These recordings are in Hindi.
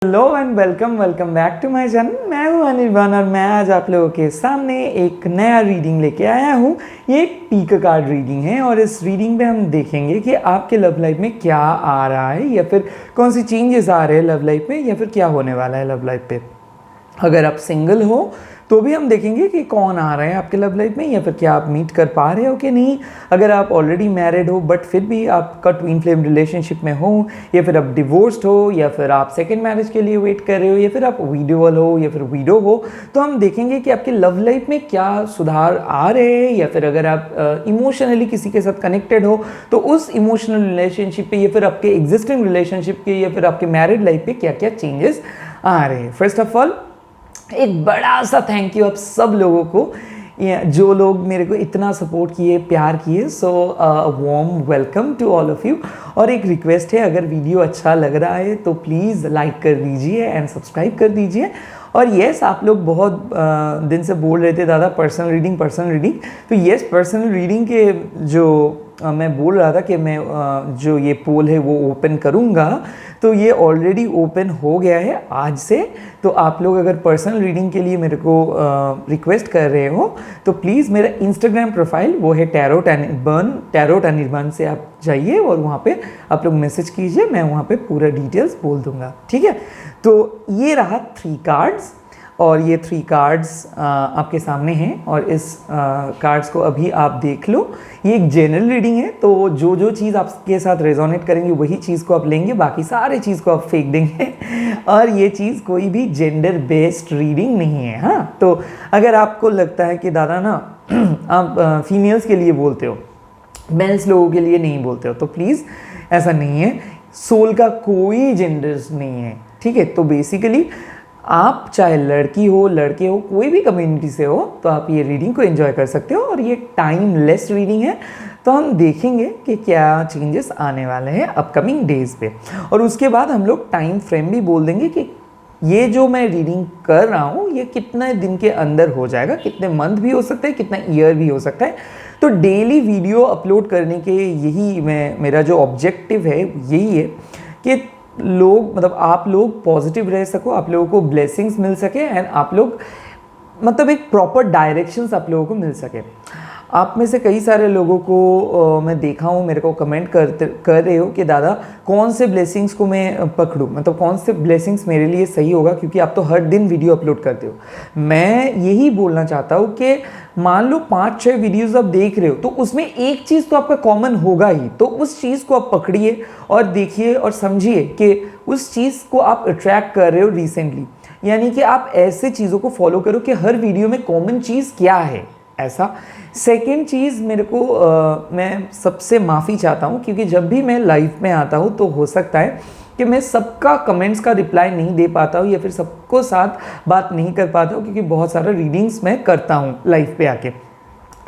Hello and welcome back to my channel. मैं हूं अनिर्बान और मैं आज आप लोगों के सामने एक नया रीडिंग लेके आया हूं। ये एक पीक कार्ड रीडिंग है और इस रीडिंग में हम देखेंगे कि आपके लव लाइफ में क्या आ रहा है या फिर कौन सी चेंजेस आ रहे हैं लव लाइफ में या फिर क्या होने वाला है लव लाइफ पे। अगर आप सिंगल हो तो भी हम देखेंगे कि कौन आ रहे हैं आपके लव लाइफ में या फिर क्या आप मीट कर पा रहे हो कि नहीं। अगर आप ऑलरेडी मैरिड हो बट फिर भी आपका ट्विन फ्लेम रिलेशनशिप में हो या फिर आप डिवोर्स्ड हो या फिर आप सेकेंड मैरिज के लिए वेट कर रहे हो या फिर आप विडोअल हो या फिर विडो हो, तो हम देखेंगे कि आपके लव लाइफ में क्या सुधार आ रहे हैं या फिर अगर आप इमोशनली किसी के साथ कनेक्टेड हो तो उस इमोशनल रिलेशनशिप पे या फिर आपके एग्जिस्टिंग रिलेशनशिप के या फिर आपके मैरिड लाइफ पे क्या क्या चेंजेस आ रहे हैं। फर्स्ट ऑफ ऑल एक बड़ा सा थैंक यू आप सब लोगों को जो लोग मेरे को इतना सपोर्ट किए, प्यार किए। So warm welcome to all of you. और एक रिक्वेस्ट है, अगर वीडियो अच्छा लग रहा है तो प्लीज़ लाइक कर दीजिए एंड सब्सक्राइब कर दीजिए। और येस, आप लोग बहुत दिन से बोल रहे थे दादा पर्सनल रीडिंग, तो येस पर्सनल रीडिंग के जो मैं बोल रहा था कि मैं जो ये पोल है वो ओपन करूँगा, तो ये ऑलरेडी ओपन हो गया है आज से। तो आप लोग अगर पर्सनल रीडिंग के लिए मेरे को रिक्वेस्ट कर रहे हो तो प्लीज़ मेरा इंस्टाग्राम प्रोफाइल वो है टैरोट अनिर्बान से आप जाइए और वहाँ पे आप लोग मैसेज कीजिए, मैं वहाँ पे पूरा डिटेल्स बोल दूँगा, ठीक है। तो ये रहा 3 कार्ड्स और ये 3 कार्ड्स आपके सामने हैं और इस कार्ड्स को अभी आप देख लो। ये एक जनरल रीडिंग है, तो जो जो चीज़ आपके साथ रेजोनेट करेंगे वही चीज़ को आप लेंगे, बाकी सारे चीज़ को आप फेंक देंगे। और ये चीज़ कोई भी जेंडर बेस्ड रीडिंग नहीं है। हाँ, तो अगर आपको लगता है कि दादा ना आप फीमेल्स के लिए बोलते हो, मेल्स लोगों के लिए नहीं बोलते हो, तो प्लीज़ ऐसा नहीं है। सोल का कोई जेंडर्स नहीं है, ठीक है। तो बेसिकली आप चाहे लड़की हो लड़के हो, कोई भी कम्युनिटी से हो, तो आप ये रीडिंग को एंजॉय कर सकते हो। और ये टाइमलेस रीडिंग है, तो हम देखेंगे कि क्या चेंजेस आने वाले हैं अपकमिंग डेज पे। और उसके बाद हम लोग टाइम फ्रेम भी बोल देंगे कि ये जो मैं रीडिंग कर रहा हूँ ये कितने दिन के अंदर हो जाएगा, कितने मंथ भी हो सकता है, कितना ईयर भी हो सकता है। तो डेली वीडियो अपलोड करने के यही मेरा जो ऑब्जेक्टिव है यही है कि लोग मतलब आप लोग पॉजिटिव रह सको, आप लोगों को ब्लेसिंग्स मिल सके एंड आप लोग मतलब एक प्रॉपर डायरेक्शंस आप लोगों को मिल सके। आप में से कई सारे लोगों को मैं देखा हूँ, मेरे को कमेंट कर रहे हो कि दादा कौन से ब्लेसिंग्स को मैं पकड़ूँ, मतलब कौन से ब्लेसिंग्स मेरे लिए सही होगा, क्योंकि आप तो हर दिन वीडियो अपलोड करते हो। मैं यही बोलना चाहता हूँ कि मान लो 5-6 वीडियोस आप देख रहे हो तो उसमें एक चीज़ तो आपका कॉमन होगा ही, तो उस चीज़ को आप पकड़िए और देखिए और समझिए कि उस चीज़ को आप अट्रैक्ट कर रहे हो रिसेंटली। यानी कि आप ऐसे चीज़ों को फॉलो करो कि हर वीडियो में कॉमन चीज़ क्या है, ऐसा। सेकेंड चीज़ मेरे को मैं सबसे माफ़ी चाहता हूँ, क्योंकि जब भी मैं लाइव में आता हूँ तो हो सकता है कि मैं सबका कमेंट्स का रिप्लाई नहीं दे पाता हूँ या फिर सबको साथ बात नहीं कर पाता हूँ, क्योंकि बहुत सारा रीडिंग्स मैं करता हूँ लाइव पे आके।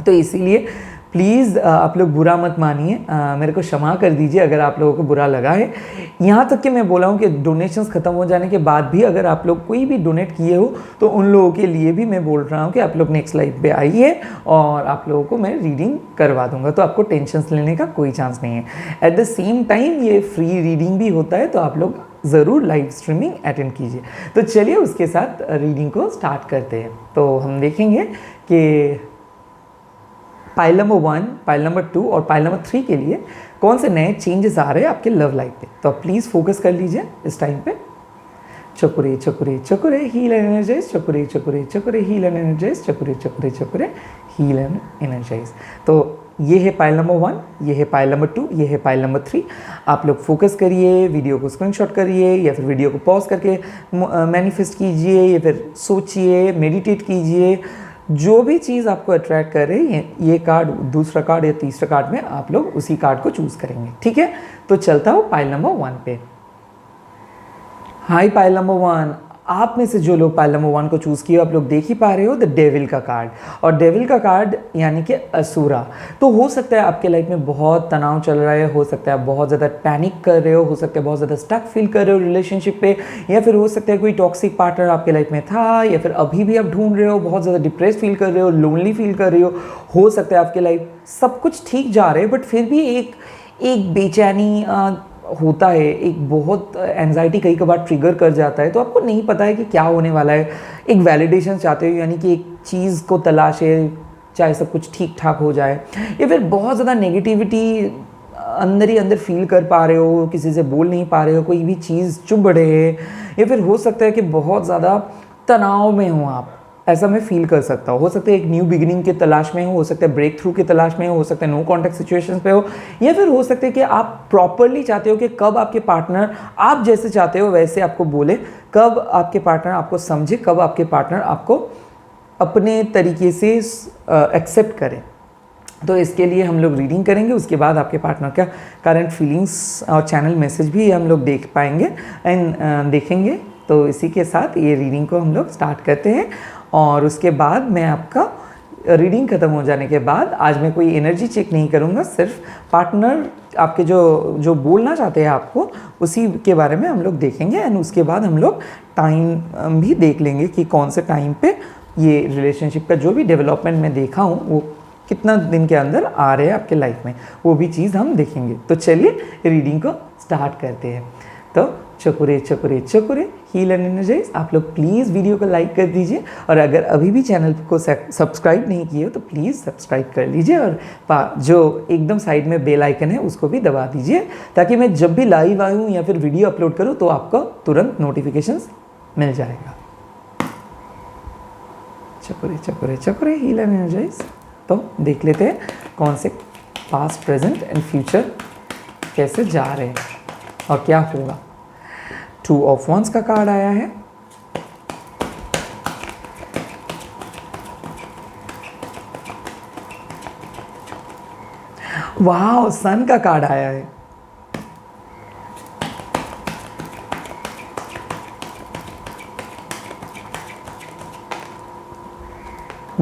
तो इसीलिए प्लीज़ आप लोग बुरा मत मानिए, मेरे को क्षमा कर दीजिए अगर आप लोगों को बुरा लगा है। यहाँ तक कि मैं बोला हूँ कि डोनेशंस ख़त्म हो जाने के बाद भी अगर आप लोग कोई भी डोनेट किए हो तो उन लोगों के लिए भी मैं बोल रहा हूँ कि आप लोग नेक्स्ट लाइव पे आइए और आप लोगों को मैं रीडिंग करवा दूँगा, तो आपको टेंशन लेने का कोई चांस नहीं है। एट द सेम टाइम ये फ्री रीडिंग भी होता है, तो आप लोग ज़रूर लाइव स्ट्रीमिंग अटेंड कीजिए। तो चलिए उसके साथ रीडिंग को स्टार्ट करते हैं। तो हम देखेंगे कि पाइल नंबर 1, पाइल नंबर 2 और पाइल नंबर 3 के लिए कौन से नए चेंजेस आ रहे हैं आपके लव लाइफ पे। तो आप प्लीज़ फोकस कर लीजिए इस टाइम पे। चकुरे चकुरे चकुरे हील एंड एनर्जाइज, चकुरे चकुरे चकुरे हील एंड एनर्जाइज, चकुरे चकुरे चकुरे हील एंड एनर्जाइज। तो ये है पाइल नंबर 1, ये है पाइल नंबर 2, ये है पाइल नंबर 3। आप लोग फोकस करिए, वीडियो को स्क्रीनशॉट करिए या फिर वीडियो को पॉज करके मैनिफेस्ट कीजिए या फिर सोचिए, मेडिटेट कीजिए। जो भी चीज़ आपको अट्रैक्ट कर रही है, ये कार्ड, दूसरा कार्ड या तीसरा कार्ड में आप लोग उसी कार्ड को चूज़ करेंगे, ठीक है। तो चलता हूँ पाइल नंबर 1 पे। हाय पाइल नंबर 1, आप में से जो लोग पाइल नंबर 1 को चूज़ किए आप लोग देख ही पा रहे हो द डेविल का कार्ड। और डेविल का कार्ड यानी कि असुरा। तो हो सकता है आपके लाइफ में बहुत तनाव चल रहा है, हो सकता है आप बहुत ज़्यादा पैनिक कर रहे हो सकता है बहुत ज़्यादा स्टक फील कर रहे हो रिलेशनशिप पे, या फिर हो सकता है कोई टॉक्सिक पार्टनर आपके लाइफ में था, या फिर अभी भी आप ढूंढ रहे हो, बहुत ज़्यादा डिप्रेस फील कर रहे हो, लोनली फील कर रहे हो सकता है आपके लाइफ सब कुछ ठीक जा रहे हैं बट फिर भी एक बेचैनी, होता है, एक बहुत एंजाइटी कई कबार ट्रिगर कर जाता है, तो आपको नहीं पता है कि क्या होने वाला है, एक वैलिडेशन चाहते हो, यानी कि एक चीज़ को तलाश है, चाहे सब कुछ ठीक ठाक हो जाए, या फिर बहुत ज़्यादा नेगेटिविटी अंदर ही अंदर फील कर पा रहे हो, किसी से बोल नहीं पा रहे हो, कोई भी चीज़ चुभ रहे है, या फिर हो सकता है कि बहुत ज़्यादा तनाव में हो आप, ऐसा मैं फील कर सकता हूँ। हो सकता है एक न्यू बिगिनिंग के तलाश में हो सकता है ब्रेक थ्रू की तलाश में हो सकता है नो कॉन्टैक्ट सिचुएशंस पे हो, या फिर हो सकता है कि आप प्रॉपरली चाहते हो कि कब आपके पार्टनर आप जैसे चाहते हो वैसे आपको बोले, कब आपके पार्टनर आपको समझे, कब आपके पार्टनर आपको अपने तरीके से एक्सेप्ट करें। तो इसके लिए हम लोग रीडिंग करेंगे, उसके बाद आपके पार्टनर का करंट फीलिंग्स और चैनल मैसेज भी हम लोग देख पाएंगे एंड देखेंगे। तो इसी के साथ ये रीडिंग को हम लोग स्टार्ट करते हैं, और उसके बाद मैं आपका रीडिंग ख़त्म हो जाने के बाद, आज मैं कोई एनर्जी चेक नहीं करूँगा, सिर्फ पार्टनर आपके जो बोलना चाहते हैं आपको उसी के बारे में हम लोग देखेंगे, एंड उसके बाद हम लोग टाइम भी देख लेंगे कि कौन से टाइम पे ये रिलेशनशिप का जो भी डेवलपमेंट मैं देखा हूँ वो कितना दिन के अंदर आ रहे हैं आपके लाइफ में, वो भी चीज़ हम देखेंगे। तो चलिए रीडिंग को स्टार्ट करते हैं। तो चकुरे चकुरे चकुरे हील एंड एनर्जाइज, आप लोग प्लीज़ वीडियो को लाइक कर दीजिए, और अगर अभी भी चैनल को सब्सक्राइब नहीं किए हो तो प्लीज़ सब्सक्राइब कर लीजिए, और जो एकदम साइड में बेल आइकन है उसको भी दबा दीजिए, ताकि मैं जब भी लाइव आऊँ या फिर वीडियो अपलोड करूँ तो आपको तुरंत नोटिफिकेशंस मिल जाएगा। चकुरे चकुरे चकुरे हील एंड एनर्जाइज। तो देख लेते हैं कौन से पास्ट प्रेजेंट एंड फ्यूचर कैसे जा रहे हैं और क्या होगा। 2 ऑफ वंस का कार्ड आया है, वाह सन का कार्ड आया है,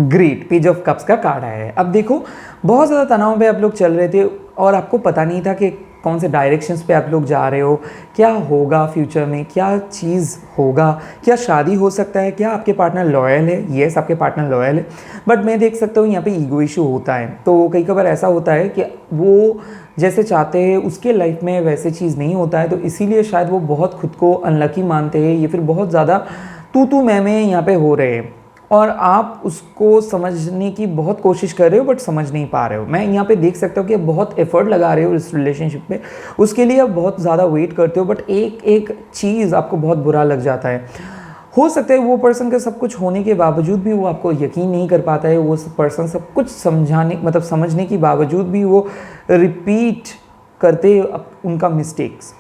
ग्रेट पेज ऑफ कप्स का कार्ड आया है। अब देखो बहुत ज़्यादा तनाव पे आप लोग चल रहे थे और आपको पता नहीं था कि कौन से डायरेक्शंस पे आप लोग जा रहे हो, क्या होगा फ्यूचर में, क्या चीज़ होगा, क्या शादी हो सकता है, क्या आपके पार्टनर लॉयल है। येस आपके पार्टनर लॉयल है, बट मैं देख सकता हूँ यहाँ पे ईगो इशू होता है। तो कई बार ऐसा होता है कि वो जैसे चाहते हैं उसके लाइफ में वैसे चीज़ नहीं होता है, तो इसीलिए शायद वो बहुत खुद को अनलकी मानते हैं, या फिर बहुत ज़्यादा तू मैं यहाँ पे हो रहे हैं, और आप उसको समझने की बहुत कोशिश कर रहे हो बट समझ नहीं पा रहे हो। मैं यहाँ पे देख सकता हूँ कि बहुत एफर्ट लगा रहे हो इस रिलेशनशिप पे, उसके लिए आप बहुत ज़्यादा वेट करते हो, बट एक एक चीज़ आपको बहुत बुरा लग जाता है। हो सकता है वो पर्सन का सब कुछ होने के बावजूद भी वो आपको यकीन नहीं कर पाता है, वो पर्सन सब कुछ समझने के बावजूद भी वो रिपीट करते उनका मिस्टेक्स।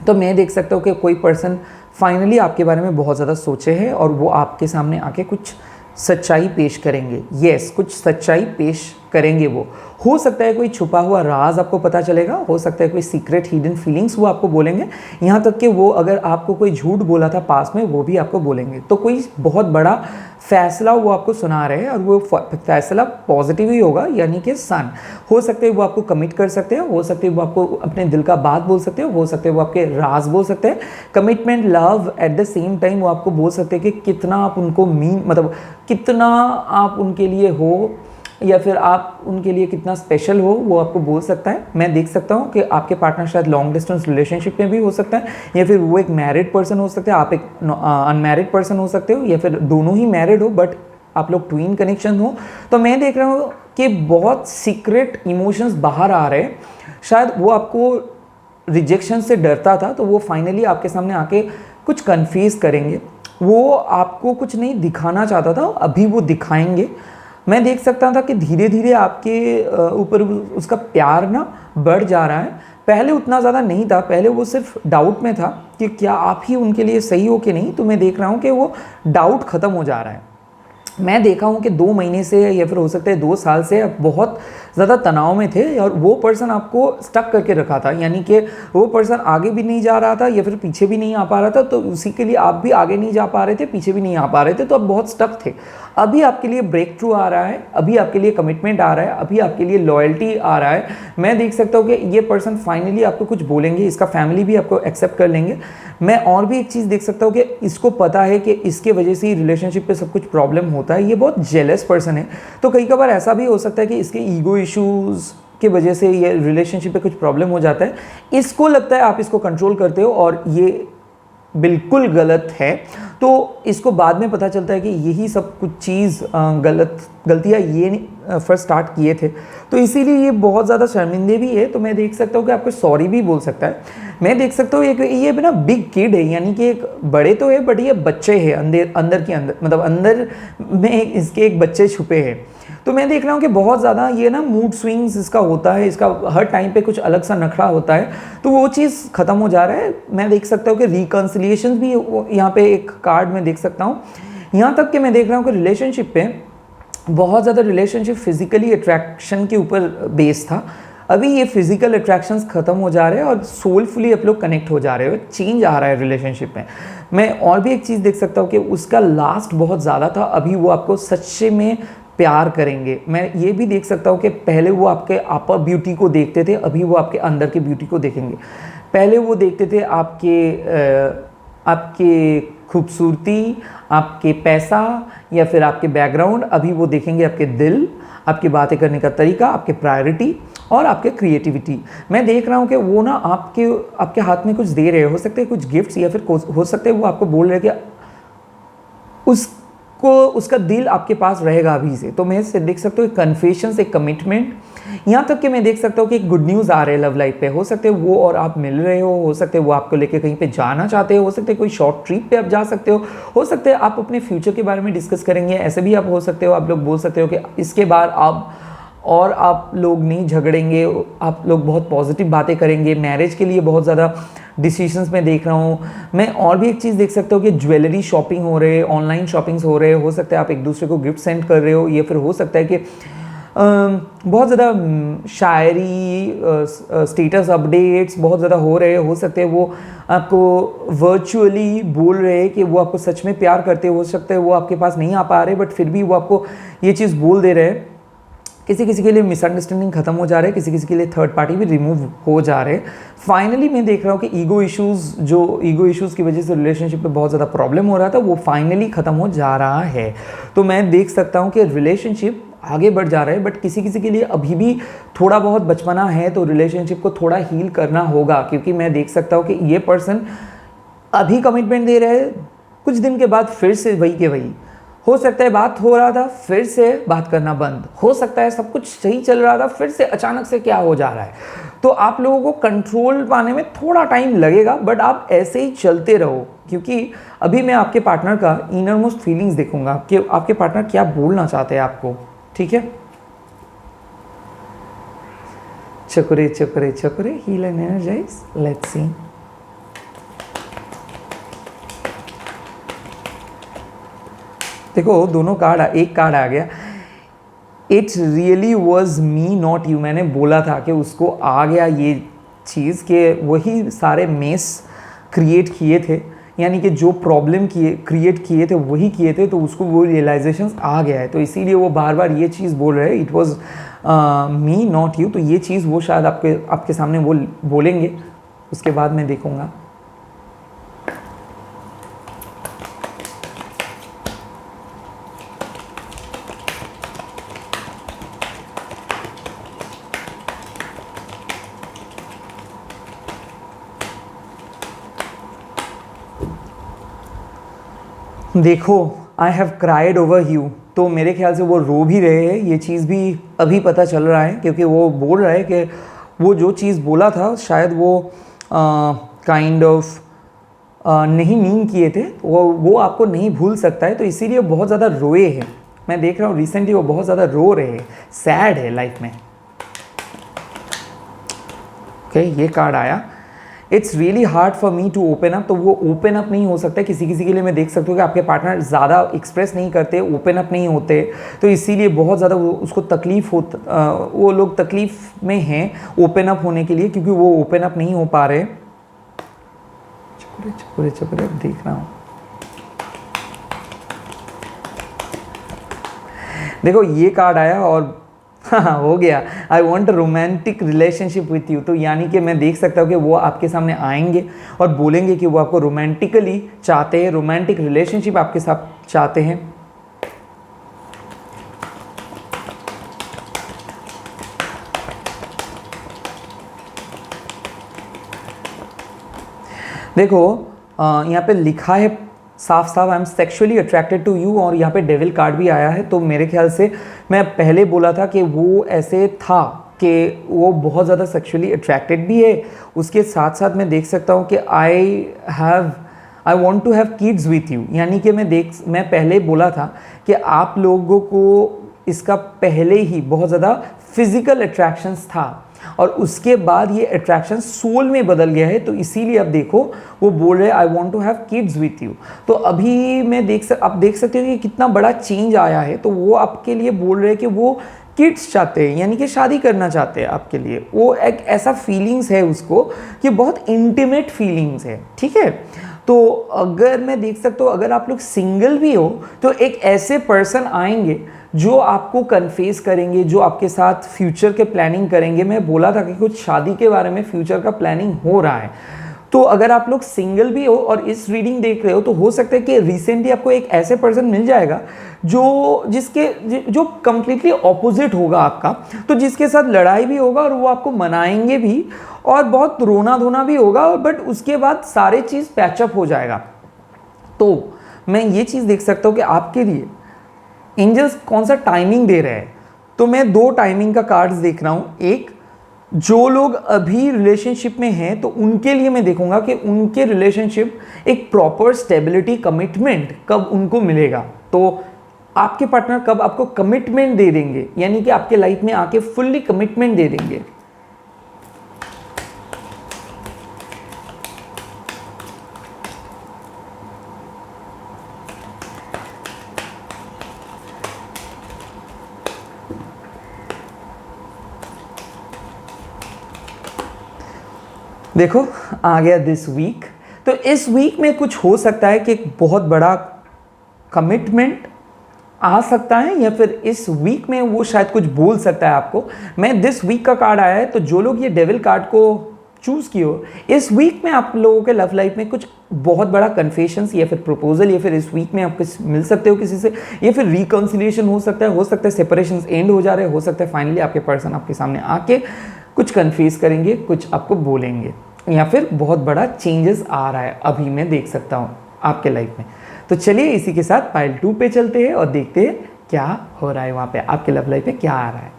तो मैं देख सकता हूँ कि कोई पर्सन फाइनली आपके बारे में बहुत ज़्यादा सोचे हैं, और वो आपके सामने आके कुछ सच्चाई पेश करेंगे। येस कुछ सच्चाई पेश करेंगे। वो हो सकता है कोई छुपा हुआ राज आपको पता चलेगा, हो सकता है कोई सीक्रेट हिडन फीलिंग्स वो आपको बोलेंगे, यहाँ तक कि वो अगर आपको कोई झूठ बोला था पास में वो भी आपको बोलेंगे। तो कोई बहुत बड़ा फैसला वो आपको सुना रहे हैं, और वो फैसला पॉजिटिव ही होगा, यानी कि सन। हो सकते हैं वो आपको कमिट कर सकते हैं, हो सकते हैं वो आपको अपने दिल का बात बोल सकते हैं, हो सकते हैं वो आपके राज बोल सकते हैं। Commitment love at the same time वो आपको बोल सकते हैं कि कितना आप उनको कितना आप उनके लिए हो, या फिर आप उनके लिए कितना स्पेशल हो, वो आपको बोल सकता है। मैं देख सकता हूँ कि आपके पार्टनर शायद लॉन्ग डिस्टेंस रिलेशनशिप में भी हो सकता है, या फिर वो एक मैरिड पर्सन हो सकता है, आप एक अनमैरिड पर्सन हो सकते हो, या फिर दोनों ही मैरिड हो बट आप लोग ट्विन कनेक्शन हो। तो मैं देख रहा हूँ कि बहुत सीक्रेट इमोशंस बाहर आ रहे हैं। शायद वो आपको रिजेक्शन से डरता था, तो वो फाइनली आपके सामने आके कुछ कन्फ्यूज करेंगे। वो आपको कुछ नहीं दिखाना चाहता था, अभी वो दिखाएंगे। मैं देख सकता था कि धीरे धीरे आपके ऊपर उसका प्यार ना बढ़ जा रहा है। पहले उतना ज़्यादा नहीं था, पहले वो सिर्फ डाउट में था कि क्या आप ही उनके लिए सही हो कि नहीं। तो मैं देख रहा हूँ कि वो डाउट ख़त्म हो जा रहा है। मैं देखा हूँ कि 2 महीने से या फिर हो सकता है 2 साल से आप बहुत ज़्यादा तनाव में थे, और वो पर्सन आपको स्टक करके रखा था, यानी कि वो पर्सन आगे भी नहीं जा रहा था या फिर पीछे भी नहीं आ पा रहा था। तो उसी के लिए आप भी आगे नहीं जा पा रहे थे, पीछे भी नहीं आ पा रहे थे, तो आप बहुत स्टक थे। अभी आपके लिए ब्रेक थ्रू आ रहा है, अभी आपके लिए कमिटमेंट आ रहा है, अभी आपके लिए लॉयल्टी आ रहा है। मैं देख सकता हूँ कि ये पर्सन फाइनली आपको कुछ बोलेंगे, इसका फैमिली भी आपको एक्सेप्ट कर लेंगे। मैं और भी एक चीज़ देख सकता हूँ कि इसको पता है कि इसके वजह से ही रिलेशनशिप पे सब कुछ प्रॉब्लम होता है। ये बहुत जेलस पर्सन है, तो कई बार ऐसा भी हो सकता है कि इसके ईगो इश्यूज़ के वजह से ये रिलेशनशिप पे कुछ प्रॉब्लम हो जाता है, इसको लगता है आप इसको कंट्रोल करते हो और ये बिल्कुल गलत है। तो इसको बाद में पता चलता है कि यही सब कुछ चीज़ गलतियाँ ये फर्स्ट स्टार्ट किए थे, तो इसीलिए ये बहुत ज़्यादा शर्मिंदे भी है। तो मैं देख सकता हूँ कि आपको सॉरी भी बोल सकता है। मैं देख सकता हूँ ये ना बिग किड है, यानी कि एक बड़े तो है बट ये बच्चे हैं अंदर के अंदर, मतलब अंदर में इसके एक बच्चे छुपे हैं। तो मैं देख रहा हूँ कि बहुत ज़्यादा ये ना मूड स्विंग्स इसका होता है, इसका हर टाइम पे कुछ अलग सा नखरा होता है, तो वो चीज़ ख़त्म हो जा रहा है। मैं देख सकता हूँ कि रिकन्सिलिएशन भी यहाँ पे एक कार्ड में देख सकता हूँ। यहाँ तक कि मैं देख रहा हूँ कि रिलेशनशिप पे बहुत ज़्यादा रिलेशनशिप फिजिकली अट्रैक्शन के ऊपर बेस था, अभी ये फिजिकल अट्रैक्शंस खत्म हो जा रहे हैं और सोलफुली आप लोग कनेक्ट हो जा रहे हो, चेंज आ रहा है रिलेशनशिप में। मैं और भी एक चीज़ देख सकता हूँ कि उसका लास्ट बहुत ज़्यादा था, अभी वो आपको सच्चे में प्यार करेंगे। मैं ये भी देख सकता हूँ कि पहले वो आपके अपर ब्यूटी को देखते थे, अभी वो आपके अंदर की ब्यूटी को देखेंगे। पहले वो देखते थे आपके खूबसूरती, आपके पैसा या फिर आपके बैकग्राउंड, अभी वो देखेंगे आपके दिल, आपकी बातें करने का तरीका, आपके प्रायोरिटी और आपके क्रिएटिविटी। मैं देख रहा हूँ कि वो ना आपके हाथ में कुछ दे रहे हो सकते हैं कुछ गिफ्ट्स, या फिर हो सकते हैं वो आपको बोल रहे हैं कि उसका दिल आपके पास रहेगा अभी से। तो मैं इससे देख सकता हूँ कन्फेशंस, एक कमिटमेंट, यहाँ तक कि मैं देख सकता हूँ कि गुड न्यूज़ आ रहे हैं लव लाइफ पे। हो सकते हैं वो और आप मिल रहे हो सकते हैं वो आपको लेके कहीं पे जाना चाहते हो सकते हैं कोई शॉर्ट ट्रिप पे आप जा सकते हो सकते हैं आप अपने फ्यूचर के बारे में डिस्कस करेंगे, ऐसे भी आप हो सकते हो। आप लोग बोल सकते हो कि इसके बाद आप लोग नहीं झगड़ेंगे, आप लोग बहुत पॉजिटिव बातें करेंगे। मैरिज के लिए बहुत ज़्यादा डिसीजंस में देख रहा हूँ। मैं और भी एक चीज़ देख सकता हूँ कि ज्वेलरी शॉपिंग हो रहे हैं, ऑनलाइन शॉपिंग्स हो रहे हैं, हो सकता है आप एक दूसरे को गिफ्ट सेंड कर रहे हो, या फिर हो सकता है कि बहुत ज़्यादा शायरी, स्टेटस अपडेट्स बहुत ज़्यादा हो रहे हैं। हो सकते हैं वो आपको वर्चुअली बोल रहे हैं कि वो आपको सच में प्यार करते हो सकता है वो आपके पास नहीं आ पा रहे बट फिर भी वो आपको ये चीज़ बोल दे रहे हैं। किसी किसी के लिए मिसअंडरस्टैंडिंग खत्म हो जा रहे हैं, किसी किसी के लिए थर्ड पार्टी भी रिमूव हो जा रहे हैं। फाइनली मैं देख रहा हूँ कि ईगो इश्यूज़ की वजह से रिलेशनशिप पे बहुत ज़्यादा प्रॉब्लम हो रहा था, वो फाइनली ख़त्म हो जा रहा है। तो मैं देख सकता हूँ कि रिलेशनशिप आगे बढ़ जा रहा है, बट किसी किसी के लिए अभी भी थोड़ा बहुत बचपना है, तो रिलेशनशिप को थोड़ा हील करना होगा। क्योंकि मैं देख सकता हूँ कि ये पर्सन अभी कमिटमेंट दे रहे हैं, कुछ दिन के बाद फिर से वही के वही। हो सकता है बात हो रहा था फिर से बात करना बंद, हो सकता है सब कुछ सही चल रहा था फिर से अचानक से क्या हो जा रहा है। तो आप लोगों को कंट्रोल पाने में थोड़ा टाइम लगेगा, बट आप ऐसे ही चलते रहो। क्योंकि अभी मैं आपके पार्टनर का इनर मोस्ट फीलिंग्स देखूंगा कि आपके पार्टनर क्या बोलना चाहते हैं आपको। ठीक है, चकुरे चकुरे चकुरे, heal and energise, let's see. देखो दोनों कार्ड, एक कार्ड आ गया, it's really was me not you. मैंने बोला था कि उसको आ गया ये चीज़ कि वही सारे मेस क्रिएट किए थे, यानी कि जो प्रॉब्लम क्रिएट किए थे वही किए थे, तो उसको वो रियलाइजेशन आ गया है। तो इसीलिए वो बार बार ये चीज़ बोल रहे हैं, it was me not you. तो ये चीज़ वो शायद आपके सामने वो बोलेंगे, उसके बाद मैं देखूँगा। देखो, I have cried over you, तो मेरे ख्याल से वो रो भी रहे हैं। ये चीज़ भी अभी पता चल रहा है, क्योंकि वो बोल रहा है कि वो जो चीज़ बोला था शायद वो काइंड ऑफ नहीं मीन किए थे, वो आपको नहीं भूल सकता है, तो इसीलिए बहुत ज़्यादा रोए हैं। मैं देख रहा हूँ रिसेंटली वो बहुत ज़्यादा रो रहे हैं, सैड है लाइफ में। ओके, ये कार्ड आया, it's really hard for me to open up. तो वो ओपन अप नहीं हो सकता किसी किसी के लिए। मैं देख सकता हूँ कि आपके पार्टनर ज़्यादा एक्सप्रेस नहीं करते, ओपन अप नहीं होते, तो इसीलिए बहुत ज़्यादा उसको तकलीफ वो लोग तकलीफ में हैं ओपन अप होने के लिए, क्योंकि वो ओपन अप नहीं हो पा रहे। चुपरे चुपरे चुपरे देख रहा हूँ। देखो ये कार्ड आया और हाँ हो गया, I want a romantic relationship with you. तो यानी कि मैं देख सकता हूँ कि वो आपके सामने आएंगे और बोलेंगे कि वो आपको रोमांटिकली चाहते हैं, रोमांटिक रिलेशनशिप आपके साथ चाहते हैं। देखो यहाँ पे लिखा है साफ साफ, I am sexually attracted to you, और यहाँ पे डेविल कार्ड भी आया है। तो मेरे ख्याल से मैं पहले बोला था कि वो ऐसे था कि वो बहुत ज़्यादा सेक्सुअली अट्रैक्टेड भी है। उसके साथ साथ मैं देख सकता हूँ कि I want to have kids with you, यानी कि मैं पहले बोला था कि आप लोगों को इसका पहले ही बहुत ज़्यादा फिजिकल अट्रैक्शंस था और उसके बाद ये अट्रैक्शन सोल में बदल गया है। तो इसीलिए अब देखो वो बोल रहे हैं I want to have kids with you. तो अभी मैं आप देख सकते हो कि कितना बड़ा चेंज आया है। तो वो आपके लिए बोल रहे हैं कि वो किड्स चाहते हैं, यानी कि शादी करना चाहते हैं आपके लिए। वो एक ऐसा फीलिंग्स है उसको कि बहुत इंटीमेट फीलिंग्स है, ठीक है। तो अगर मैं देख सकता हूँ अगर आप लोग सिंगल भी हो तो एक ऐसे पर्सन आएंगे जो आपको कन्फेस करेंगे, जो आपके साथ फ्यूचर के प्लानिंग करेंगे। मैं बोला था कि कुछ शादी के बारे में फ्यूचर का प्लानिंग हो रहा है। तो अगर आप लोग सिंगल भी हो और इस रीडिंग देख रहे हो तो हो सकता है कि रिसेंटली आपको एक ऐसे पर्सन मिल जाएगा जो कंप्लीटली ऑपोजिट होगा आपका, तो जिसके साथ लड़ाई भी होगा और वो आपको मनाएंगे भी और बहुत रोना धोना भी होगा, बट उसके बाद सारे चीज़ पैचअप हो जाएगा। तो मैं ये चीज़ देख सकता हूँ कि आपके लिए एंजल्स कौन सा टाइमिंग दे रहे हैं। तो मैं 2 टाइमिंग का कार्ड्स देख रहा हूँ। एक, जो लोग अभी रिलेशनशिप में हैं तो उनके लिए मैं देखूंगा कि उनके रिलेशनशिप एक प्रॉपर स्टेबिलिटी कमिटमेंट कब उनको मिलेगा। तो आपके पार्टनर कब आपको कमिटमेंट दे देंगे, यानी कि आपके लाइफ में आके फुल्ली कमिटमेंट दे देंगे। देखो आ गया दिस वीक। तो इस वीक में कुछ हो सकता है कि एक बहुत बड़ा कमिटमेंट आ सकता है, या फिर इस वीक में वो शायद कुछ बोल सकता है आपको। मैं दिस वीक का कार्ड आया है, तो जो लोग ये डेविल कार्ड को चूज किए हो, इस वीक में आप लोगों के लव लाइफ में कुछ बहुत बड़ा कन्फेशंस या फिर प्रपोजल, या फिर इस वीक में आप कुछ मिल सकते हो किसी से, या फिर रिकॉन्सिलिएशन हो सकता है सेपरेशंस एंड हो जा रहे हैं, हो सकता है फाइनली आपके पर्सन आपके सामने आके कुछ कन्फेस करेंगे, कुछ आपको बोलेंगे, या फिर बहुत बड़ा चेंजेस आ रहा है अभी मैं देख सकता हूँ आपके लाइफ में। तो चलिए इसी के साथ पाइल 2 पे चलते हैं और देखते हैं क्या हो रहा है वहाँ पे, आपके लव लाइफ में क्या आ रहा है।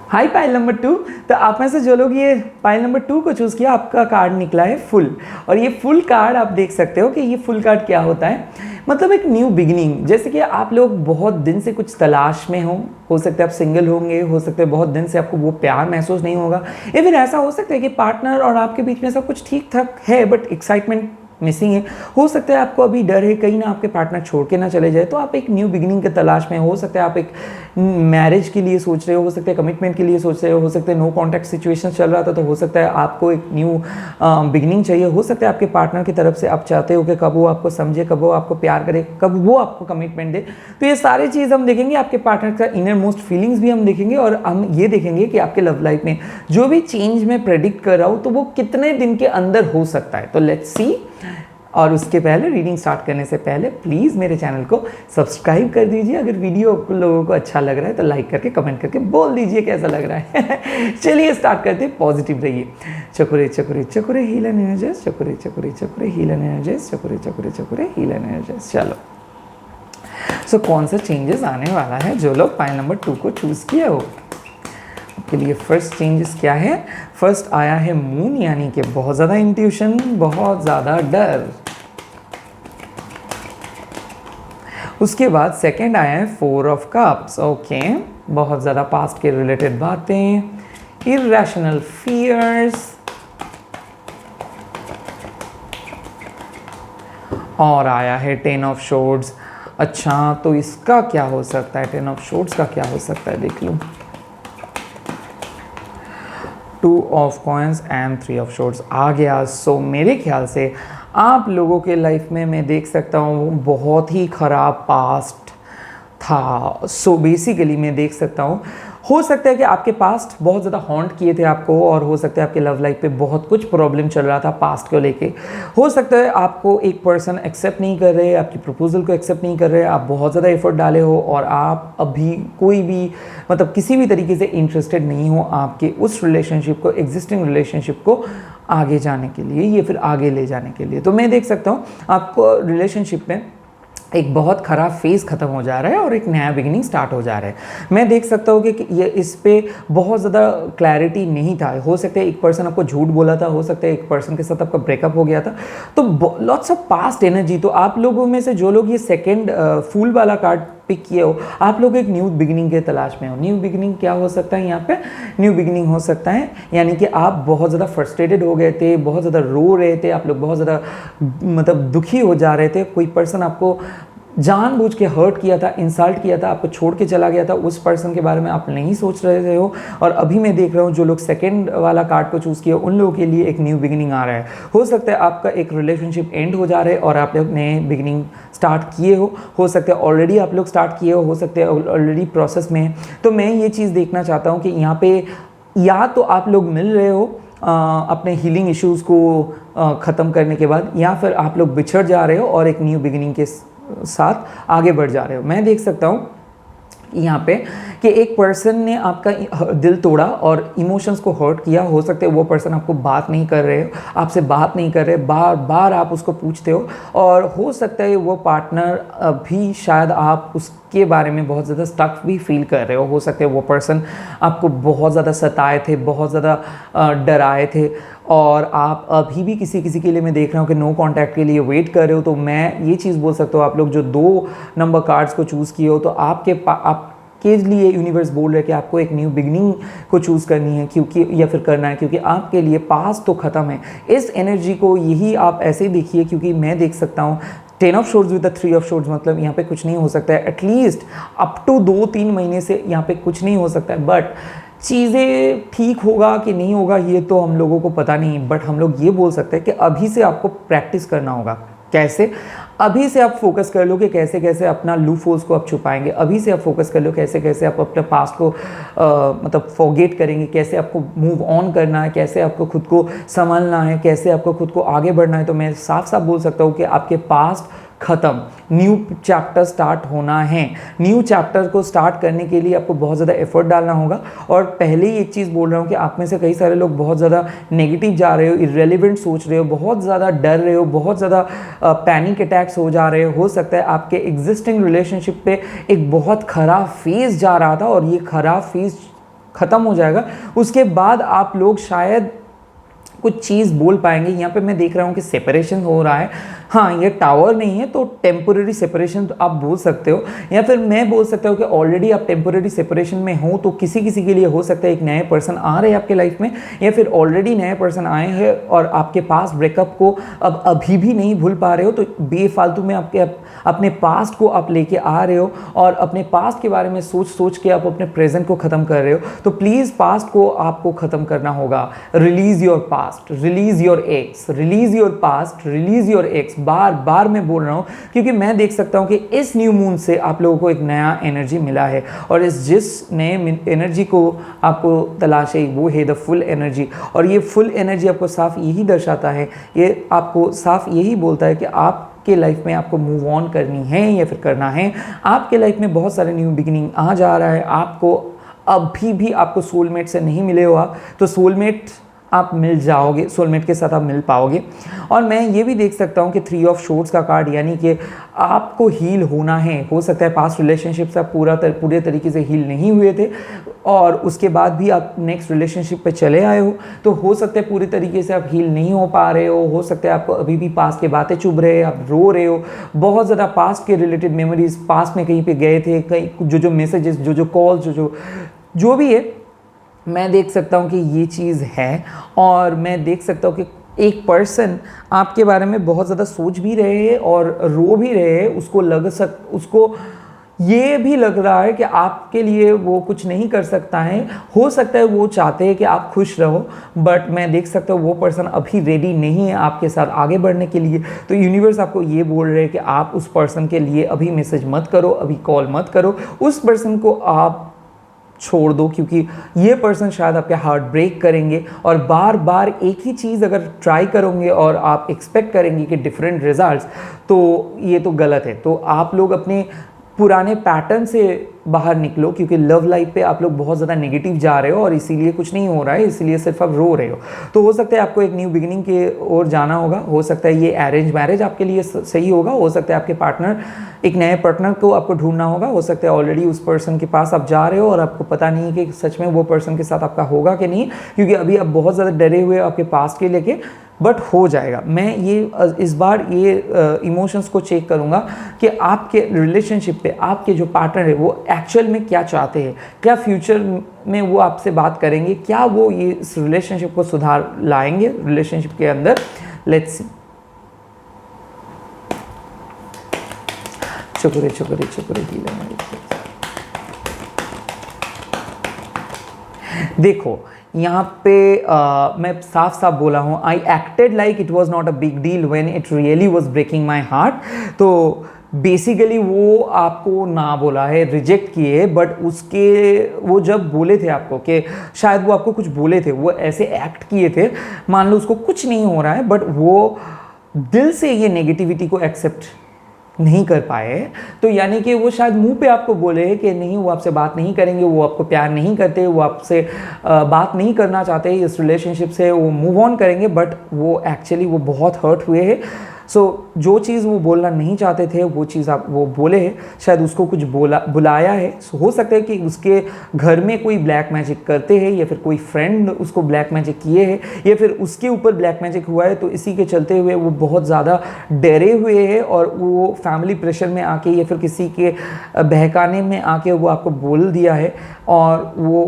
हाय पाइल नंबर 2। तो आप में से जो लोग ये पाइल नंबर 2 को चूज़ किया, आपका कार्ड निकला है फुल। और ये फुल कार्ड आप देख सकते हो कि ये फुल कार्ड क्या होता है, मतलब एक न्यू बिगिनिंग। जैसे कि आप लोग बहुत दिन से कुछ तलाश में हो सकता है आप सिंगल होंगे, हो सकता है बहुत दिन से आपको वो प्यार महसूस नहीं होगा, या फिर ऐसा हो सकता है कि पार्टनर और आपके बीच में सब कुछ ठीक ठाक है बट एक्साइटमेंट मिसिंग है। हो सकता है आपको अभी डर है कहीं ना आपके पार्टनर छोड़ के ना चले जाए, तो आप एक न्यू बिगिनिंग के तलाश में हो सकते हैं। आप एक मैरिज के लिए सोच रहे हो सकता है कमिटमेंट के लिए सोच रहे हो सकता है नो कॉन्टैक्ट सिचुएशन चल रहा था, तो हो सकता है आपको एक न्यू बिगिनिंग चाहिए। हो सकता है आपके पार्टनर की तरफ से आप चाहते हो कि कब वो आपको समझे, कब वो आपको प्यार करे, कब वो आपको कमिटमेंट दे। तो ये सारी चीज़ हम देखेंगे, आपके पार्टनर का इनर मोस्ट फीलिंग्स भी हम देखेंगे, और हम ये देखेंगे कि आपके लव लाइफ में जो भी चेंज मैं प्रेडिक्ट कर रहा हूँ तो वो कितने दिन के अंदर हो सकता है। तो लेट्स सी। और उसके पहले, रीडिंग स्टार्ट करने से पहले प्लीज़ मेरे चैनल को सब्सक्राइब कर दीजिए। अगर वीडियो आप लोगों को अच्छा लग रहा है तो लाइक करके कमेंट करके बोल दीजिए कैसा लग रहा है। चलिए स्टार्ट करते हैं, पॉजिटिव रहिए। चकुरे चकुरे चकुरे हील एंड एनर्जाइज, चकुरे चकुरे चकुरे हील एंड एनर्जाइज, चकुरे चकुरे चकुरे हील एंड एनर्जाइज। चलो सो कौन सा चेंजेस आने वाला है जो लोग पाइल नंबर 2 को चूज़ किया हो के लिए। फर्स्ट चेंजेस क्या है? फर्स्ट आया है मून, यानी कि बहुत ज़्यादा इंट्यूशन, बहुत ज़्यादा डर। उसके बाद सेकंड आया है 4 ऑफ कप्स। ओके, बहुत ज़्यादा पास्ट के रिलेटेड बातें, इरैशनल फियर्स। और आया है 10 ऑफ शॉर्ट्स। अच्छा, तो इसका क्या हो सकता है? 10 ऑफ शॉर्ट्स का क्या हो सकता है, देख लूँ। 2 of coins and 3 of swords आ गया। सो मेरे ख्याल से आप लोगों के लाइफ में मैं देख सकता हूँ बहुत ही ख़राब पास्ट था। सो बेसिकली मैं देख सकता हूँ, हो सकता है कि आपके पास्ट बहुत ज़्यादा हॉन्ट किए थे आपको, और हो सकता है आपके लव लाइफ पे बहुत कुछ प्रॉब्लम चल रहा था पास्ट को लेके। हो सकता है आपको एक पर्सन एक्सेप्ट नहीं कर रहे, आपकी प्रपोजल को एक्सेप्ट नहीं कर रहे, आप बहुत ज़्यादा एफर्ट डाले हो और आप अभी कोई भी मतलब किसी भी तरीके से इंटरेस्टेड नहीं हो आपके उस रिलेशनशिप को, एग्जिस्टिंग रिलेशनशिप को आगे जाने के लिए या फिर आगे ले जाने के लिए। तो मैं देख सकता हूँ आपको रिलेशनशिप में एक बहुत ख़राब फेज़ ख़त्म हो जा रहा है और एक नया बिगिनिंग स्टार्ट हो जा रहा है। मैं देख सकता हूँ कि ये इस पे बहुत ज़्यादा क्लैरिटी नहीं था। हो सकता है एक पर्सन आपको झूठ बोला था, हो सकता है एक पर्सन के साथ आपका ब्रेकअप हो गया था। तो लॉट्स ऑफ पास्ट एनर्जी। तो आप लोगों में से जो लोग ये सेकेंड फूल वाला कार्ड पिक किए हो, आप लोग एक न्यू बिगिनिंग के तलाश में हो। न्यू बिगिनिंग क्या हो सकता है यहाँ पे? न्यू बिगिनिंग हो सकता है यानी कि आप बहुत ज़्यादा फ्रस्ट्रेटेड हो गए थे, बहुत ज़्यादा रो रहे थे, आप लोग बहुत ज़्यादा मतलब दुखी हो जा रहे थे। कोई पर्सन आपको जानबूझ के हर्ट किया था, इंसल्ट किया था, आपको छोड़ के चला गया था, उस पर्सन के बारे में आप नहीं सोच रहे हो। और अभी मैं देख रहा हूँ जो लोग सेकंड वाला कार्ड को चूज़ किया उन लोगों के लिए एक न्यू बिगिनिंग आ रहा है। हो सकता है आपका एक रिलेशनशिप एंड हो जा रहा है और आप लोग नए बिगिनिंग स्टार्ट किए हो सकता है ऑलरेडी आप लोग स्टार्ट किए हो सकता है ऑलरेडी प्रोसेस में है। तो मैं ये चीज़ देखना चाहता हूँ कि यहाँ पे या तो आप लोग मिल रहे हो अपने हीलिंग इश्यूज़ को ख़त्म करने के बाद, या फिर आप लोग बिछड़ जा रहे हो और एक न्यू बिगिनिंग के साथ आगे बढ़ जा रहे हो। मैं देख सकता हूँ यहाँ पे कि एक पर्सन ने आपका दिल तोड़ा और इमोशंस को हर्ट किया। हो सकता है वो पर्सन आपको बात नहीं कर रहे हो, आपसे बात नहीं कर रहे, बार बार आप उसको पूछते हो। और हो सकता है वो पार्टनर भी शायद आप उसके बारे में बहुत ज़्यादा स्टक भी फील कर रहे हो सकता है वो पर्सन आपको बहुत ज़्यादा सताए थे, बहुत ज़्यादा डराए थे और आप अभी भी किसी किसी के लिए मैं देख रहा हूँ कि नो कांटेक्ट के लिए वेट कर रहे हो। तो मैं ये चीज़ बोल सकता हूँ आप लोग जो 2 नंबर कार्ड्स को चूज़ किए हो तो आपके लिए यूनिवर्स बोल रहा है कि आपको एक न्यू बिगनिंग को चूज़ करनी है क्योंकि या फिर करना है, क्योंकि आपके लिए पास्ट तो ख़त्म है। इस एनर्जी को यही आप ऐसे देखिए, क्योंकि मैं देख सकता हूँ 10 ऑफ शोर्ड्स विद द 3 ऑफ शोर्ड्स, मतलब यहाँ पे कुछ नहीं हो सकता है। एटलीस्ट अप टू 2-3 महीने से यहाँ पे कुछ नहीं हो सकता है। बट चीज़ें ठीक होगा कि नहीं होगा ये तो हम लोगों को पता नहीं, बट हम लोग ये बोल सकते हैं कि अभी से आपको प्रैक्टिस करना होगा। कैसे? अभी से आप फोकस कर लो कि कैसे कैसे अपना लूप होल्स को आप छुपाएंगे। अभी से आप फोकस कर लो कैसे कैसे आप अपने पास्ट को मतलब फॉरगेट करेंगे, कैसे आपको मूव ऑन करना है, कैसे आपको खुद को संभालना है, कैसे आपको खुद को आगे बढ़ना है। तो मैं साफ साफ बोल सकता हूँ कि आपके पास्ट ख़त्म, न्यू चैप्टर स्टार्ट होना है। न्यू चैप्टर को स्टार्ट करने के लिए आपको बहुत ज़्यादा एफर्ट डालना होगा। और पहले ही एक चीज़ बोल रहा हूँ कि आप में से कई सारे लोग बहुत ज़्यादा नेगेटिव जा रहे हो, इररेलेवेंट सोच रहे हो, बहुत ज़्यादा डर रहे हो, बहुत ज़्यादा पैनिक अटैक्स हो जा रहे हो सकता है आपके एग्जिस्टिंग रिलेशनशिप पे एक बहुत ख़राब फेज़ जा रहा था और ये ख़राब फेज़ ख़त्म हो जाएगा। उसके बाद आप लोग शायद कुछ चीज़ बोल पाएंगे। यहाँ पे मैं देख रहा हूँ कि सेपरेशन हो रहा है। हाँ, ये टावर नहीं है तो टेम्पोरेरी सेपरेशन तो आप बोल सकते हो, या फिर मैं बोल सकता हूँ कि ऑलरेडी आप टेम्पोरेरी सेपरेशन में हो। तो किसी किसी के लिए हो सकता है एक नए पर्सन आ रहे हैं आपके लाइफ में, या फिर ऑलरेडी नए पर्सन आए हैं और आपके पास ब्रेकअप को अब अभी भी नहीं भूल पा रहे हो। तो बेफालतू में अपने पास्ट को आप लेके आ रहे हो और अपने पास्ट के बारे में सोच सोच के आप अपने प्रेजेंट को ख़त्म कर रहे हो। तो प्लीज़ पास्ट को आपको ख़त्म करना होगा। Release your past, release your ex, release your past, release your ex. बार बार मैं बोल रहा हूँ क्योंकि मैं देख सकता हूँ कि इस न्यू मून से आप लोगों को एक नया एनर्जी मिला है और इस जिस नए एनर्जी को आपको तलाश है वो है द फुल एनर्जी। और ये फुल एनर्जी आपको साफ यही दर्शाता है, ये आपको साफ यही बोलता है कि आप के लाइफ में आपको मूव ऑन करनी है या फिर करना है। आपके लाइफ में बहुत सारे न्यू बिगिनिंग आ जा रहा है। आपको अभी भी आपको सोलमेट से नहीं मिले हो आप, तो सोलमेट आप मिल जाओगे, सोलमेट के साथ आप मिल पाओगे। और मैं ये भी देख सकता हूँ कि 3 ऑफ शोर्ड्स का कार्ड, यानी कि आपको हील होना है। हो सकता है पास्ट रिलेशनशिप से आप पूरे तरीके से हील नहीं हुए थे और उसके बाद भी आप नेक्स्ट रिलेशनशिप पे चले आए हो। तो हो सकता है पूरी तरीके से आप हील नहीं हो पा रहे हो सकता है आपको अभी भी पास्ट के बातें चुभ रहे हैं, आप रो रहे हो, बहुत ज़्यादा पास्ट के रिलेटेड मेमोरीज, पास्ट में कहीं पे गए थे, कहीं जो मैसेजेस, जो कॉल्स, जो भी है, मैं देख सकता हूँ कि ये चीज़ है। और मैं देख सकता हूँ कि एक पर्सन आपके बारे में बहुत ज़्यादा सोच भी रहे हैं और रो भी रहे हैं। उसको ये भी लग रहा है कि आपके लिए वो कुछ नहीं कर सकता है। हो सकता है वो चाहते हैं कि आप खुश रहो, बट मैं देख सकता हूँ वो पर्सन अभी रेडी नहीं है आपके साथ आगे बढ़ने के लिए। तो यूनिवर्स आपको ये बोल रहे हैं कि आप उस पर्सन के लिए अभी मैसेज मत करो, अभी कॉल मत करो, उस पर्सन को आप छोड़ दो, क्योंकि ये पर्सन शायद आपके हार्ट ब्रेक करेंगे। और बार बार एक ही चीज़ अगर ट्राई करोगे और आप एक्सपेक्ट करेंगे कि डिफरेंट रिजल्ट्स, तो ये तो गलत है। तो आप लोग अपने पुराने पैटर्न से बाहर निकलो, क्योंकि लव लाइफ पे आप लोग बहुत ज़्यादा नेगेटिव जा रहे हो और इसीलिए कुछ नहीं हो रहा है, इसीलिए सिर्फ आप रो रहे हो। तो हो सकता है आपको एक न्यू बिगिनिंग की ओर जाना होगा, हो सकता है ये अरेंज मैरिज आपके लिए सही होगा, हो सकता है आपके पार्टनर, एक नए पार्टनर को आपको ढूंढना होगा, हो सकता है ऑलरेडी उस पर्सन के पास आप जा रहे हो और आपको पता नहीं है कि सच में वो पर्सन के साथ आपका होगा कि नहीं, क्योंकि अभी आप बहुत ज़्यादा डरे हुए हो आपके पास्ट के लेके, बट हो जाएगा। मैं ये इस बार ये इमोशंस को चेक करूँगा कि आपके रिलेशनशिप पे आपके जो पार्टनर है वो एक्चुअल में क्या चाहते हैं, क्या फ्यूचर में वो आपसे बात करेंगे, क्या वो ये इस रिलेशनशिप को सुधार लाएंगे रिलेशनशिप के अंदर। Let's see. चुकुरे चुकुरे चुकुरे की देखो यहाँ पे मैं साफ साफ बोला हूँ, I acted like it was not a big deal when it really was breaking my heart. तो बेसिकली वो आपको ना बोला है, रिजेक्ट किए, बट उसके वो जब बोले थे आपको कि शायद वो आपको कुछ बोले थे, वो ऐसे एक्ट किए थे, मान लो उसको कुछ नहीं हो रहा है, बट वो दिल से ये नेगेटिविटी को एक्सेप्ट नहीं कर पाए। तो यानी कि वो शायद मुंह पे आपको बोले कि नहीं, वो आपसे बात नहीं करेंगे, वो आपको प्यार नहीं करते, वो आपसे बात नहीं करना चाहते इस रिलेशनशिप से, वो मूव ऑन करेंगे, बट वो एक्चुअली वो बहुत हर्ट हुए हैं। सो जो चीज़ वो बोलना नहीं चाहते थे वो चीज़ आप वो बोले हैं, शायद उसको कुछ बुलाया है। सो हो सकता है कि उसके घर में कोई ब्लैक मैजिक करते हैं, या फिर कोई फ्रेंड उसको ब्लैक मैजिक किए हैं, या फिर उसके ऊपर ब्लैक मैजिक हुआ है। तो इसी के चलते हुए वो बहुत ज़्यादा डरे हुए हैं और वो फैमिली प्रेशर में आके या फिर किसी के बहकाने में आके वो आपको बोल दिया है और वो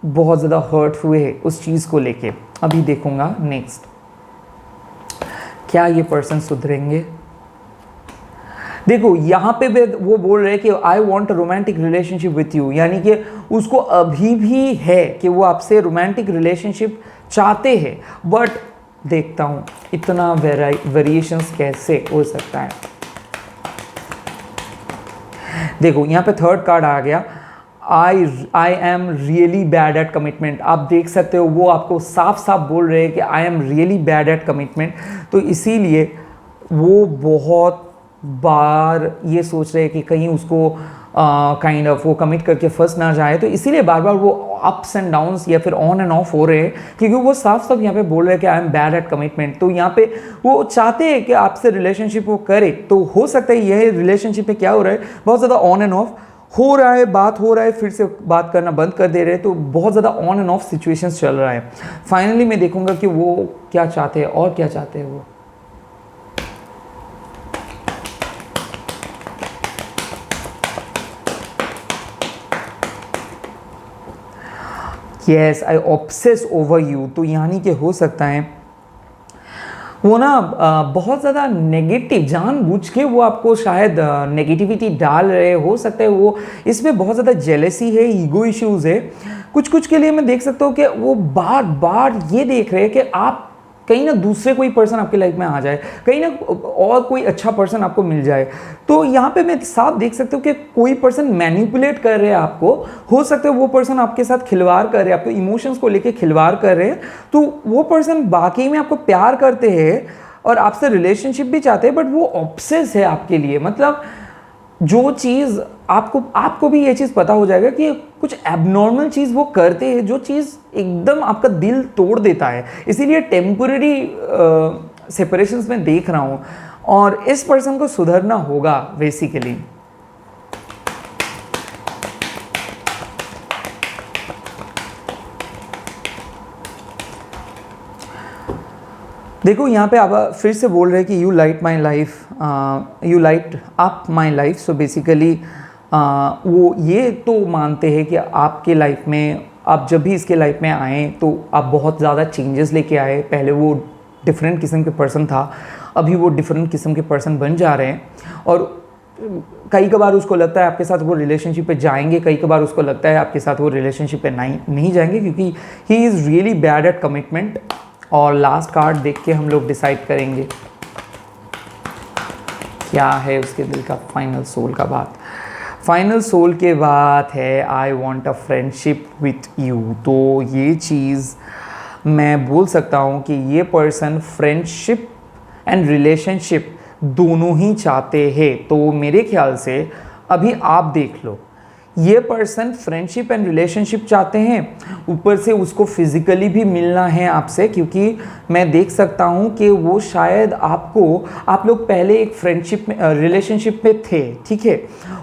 बहुत ज़्यादा हर्ट हुए हैं उस चीज़ को लेके। अभी देखूँगा नेक्स्ट क्या ये पर्सन सुधरेंगे। देखो यहाँ पे वो बोल रहे हैं कि I want a romantic relationship with you, यानी कि उसको अभी भी है कि वो आपसे रोमांटिक रिलेशनशिप चाहते हैं, बट देखता हूँ इतना वेरिएशंस कैसे हो सकता है। देखो यहाँ पे थर्ड कार्ड आ गया, I am really bad at commitment. आप देख सकते हो वो आपको साफ साफ बोल रहे हैं कि I am really bad at commitment. तो इसीलिए वो बहुत बार ये सोच रहे हैं कि कहीं उसको काइंड ऑफ वो कमिट करके फंस ना जाए, तो इसीलिए बार बार वो अप्स एंड डाउन्स या फिर ऑन एंड ऑफ हो रहे हैं, क्योंकि वो साफ साफ यहाँ पे बोल रहे हैं कि I M bad at commitment. तो यहाँ पे वो चाहते हैं कि आपसे रिलेशनशिप वो करे। तो हो सकता है यह रिलेशनशिप में क्या हो रहा है, बहुत ज़्यादा ऑन एंड ऑफ हो रहा है, बात हो रहा है, फिर से बात करना बंद कर दे रहे हैं, तो बहुत ज़्यादा ऑन एंड ऑफ सिचुएशंस चल रहा है। फाइनली मैं देखूंगा कि वो क्या चाहते हैं और क्या चाहते हैं वो। Yes, I obsess over you. तो यानी कि हो सकता है वो ना बहुत ज़्यादा नेगेटिव जानबूझ के वो आपको शायद नेगेटिविटी डाल रहे, हो सकता है वो इसमें बहुत ज़्यादा जेलेसी है, ईगो इश्यूज़ है। कुछ कुछ के लिए मैं देख सकता हूँ कि वो बार बार ये देख रहे हैं कि आप कहीं ना दूसरे कोई पर्सन आपकी लाइफ में आ जाए, कहीं ना और कोई अच्छा पर्सन आपको मिल जाए। तो यहाँ पे मैं साफ देख सकता हूँ कि कोई पर्सन मैनिपुलेट कर रहे हैं आपको, हो सकता है वो पर्सन आपके साथ खिलवाड़ कर रहे हैं, आपके इमोशंस को लेके खिलवाड़ कर रहे हैं। तो वो पर्सन बाकी में आपको प्यार करते हैं और आपसे रिलेशनशिप भी चाहते हैं, बट वो ऑब्सेस है आपके लिए। मतलब जो चीज़ आपको भी ये चीज़ पता हो जाएगा कि कुछ एबनॉर्मल चीज़ वो करते हैं, जो चीज़ एकदम आपका दिल तोड़ देता है। इसीलिए टेम्पररी सेपरेशंस में देख रहा हूँ और इस पर्सन को सुधरना होगा बेसिकली। देखो यहाँ पे आप फिर से बोल रहे हैं कि you light my life, you light up my life. So basically वो ये तो मानते हैं कि आपके लाइफ में आप जब भी इसके लाइफ में आए तो आप बहुत ज़्यादा चेंजेस लेके आए। पहले वो डिफरेंट किस्म के पर्सन था, अभी वो डिफरेंट किस्म के पर्सन बन जा रहे हैं। और कई कबार उसको लगता है आपके साथ वो रिलेशनशिप पे जाएंगे, कई कबार उसको लगता है आपके साथ वो रिलेशनशिप पे नहीं जाएंगे, क्योंकि he is really bad at commitment. और लास्ट कार्ड देख के हम लोग डिसाइड करेंगे क्या है उसके दिल का फाइनल सोल का बात। फाइनल सोल के बात है I want a friendship with you. तो ये चीज़ मैं बोल सकता हूँ कि ये पर्सन फ्रेंडशिप एंड रिलेशनशिप दोनों ही चाहते हैं। तो मेरे ख्याल से अभी आप देख लो, ये पर्सन फ्रेंडशिप एंड रिलेशनशिप चाहते हैं, ऊपर से उसको फिजिकली भी मिलना है आपसे, क्योंकि मैं देख सकता हूँ कि वो शायद आपको, आप लोग पहले एक फ्रेंडशिप में रिलेशनशिप में थे, ठीक है,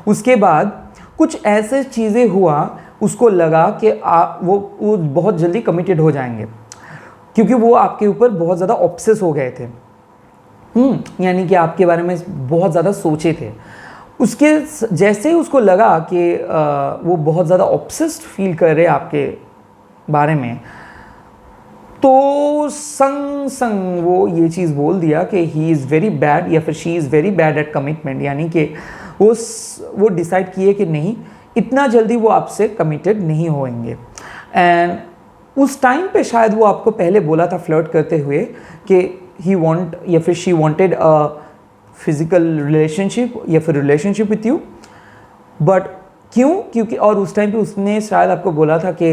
उसके बाद कुछ ऐसे चीज़ें हुआ, उसको लगा कि वो बहुत जल्दी कमिटेड हो जाएंगे, क्योंकि वो आपके ऊपर बहुत ज़्यादा ऑब्सेस हो गए थे, यानी कि आपके बारे में बहुत ज़्यादा सोचे थे। उसके जैसे ही उसको लगा कि वो बहुत ज़्यादा ऑब्सेस्ड फील कर रहे आपके बारे में, तो संग संग वो ये चीज़ बोल दिया कि ही इज़ वेरी बैड या फिर she is very bad at commitment, यानी कि वो डिसाइड किए कि नहीं, इतना जल्दी वो आपसे कमिटेड नहीं होंगे। एंड उस टाइम पे शायद वो आपको पहले बोला था फ्लर्ट करते हुए कि ही वांट या फिर she wanted a physical relationship या फिर रिलेशनशिप विथ यू, बट क्योंकि और उस टाइम पे उसने शायद आपको बोला था कि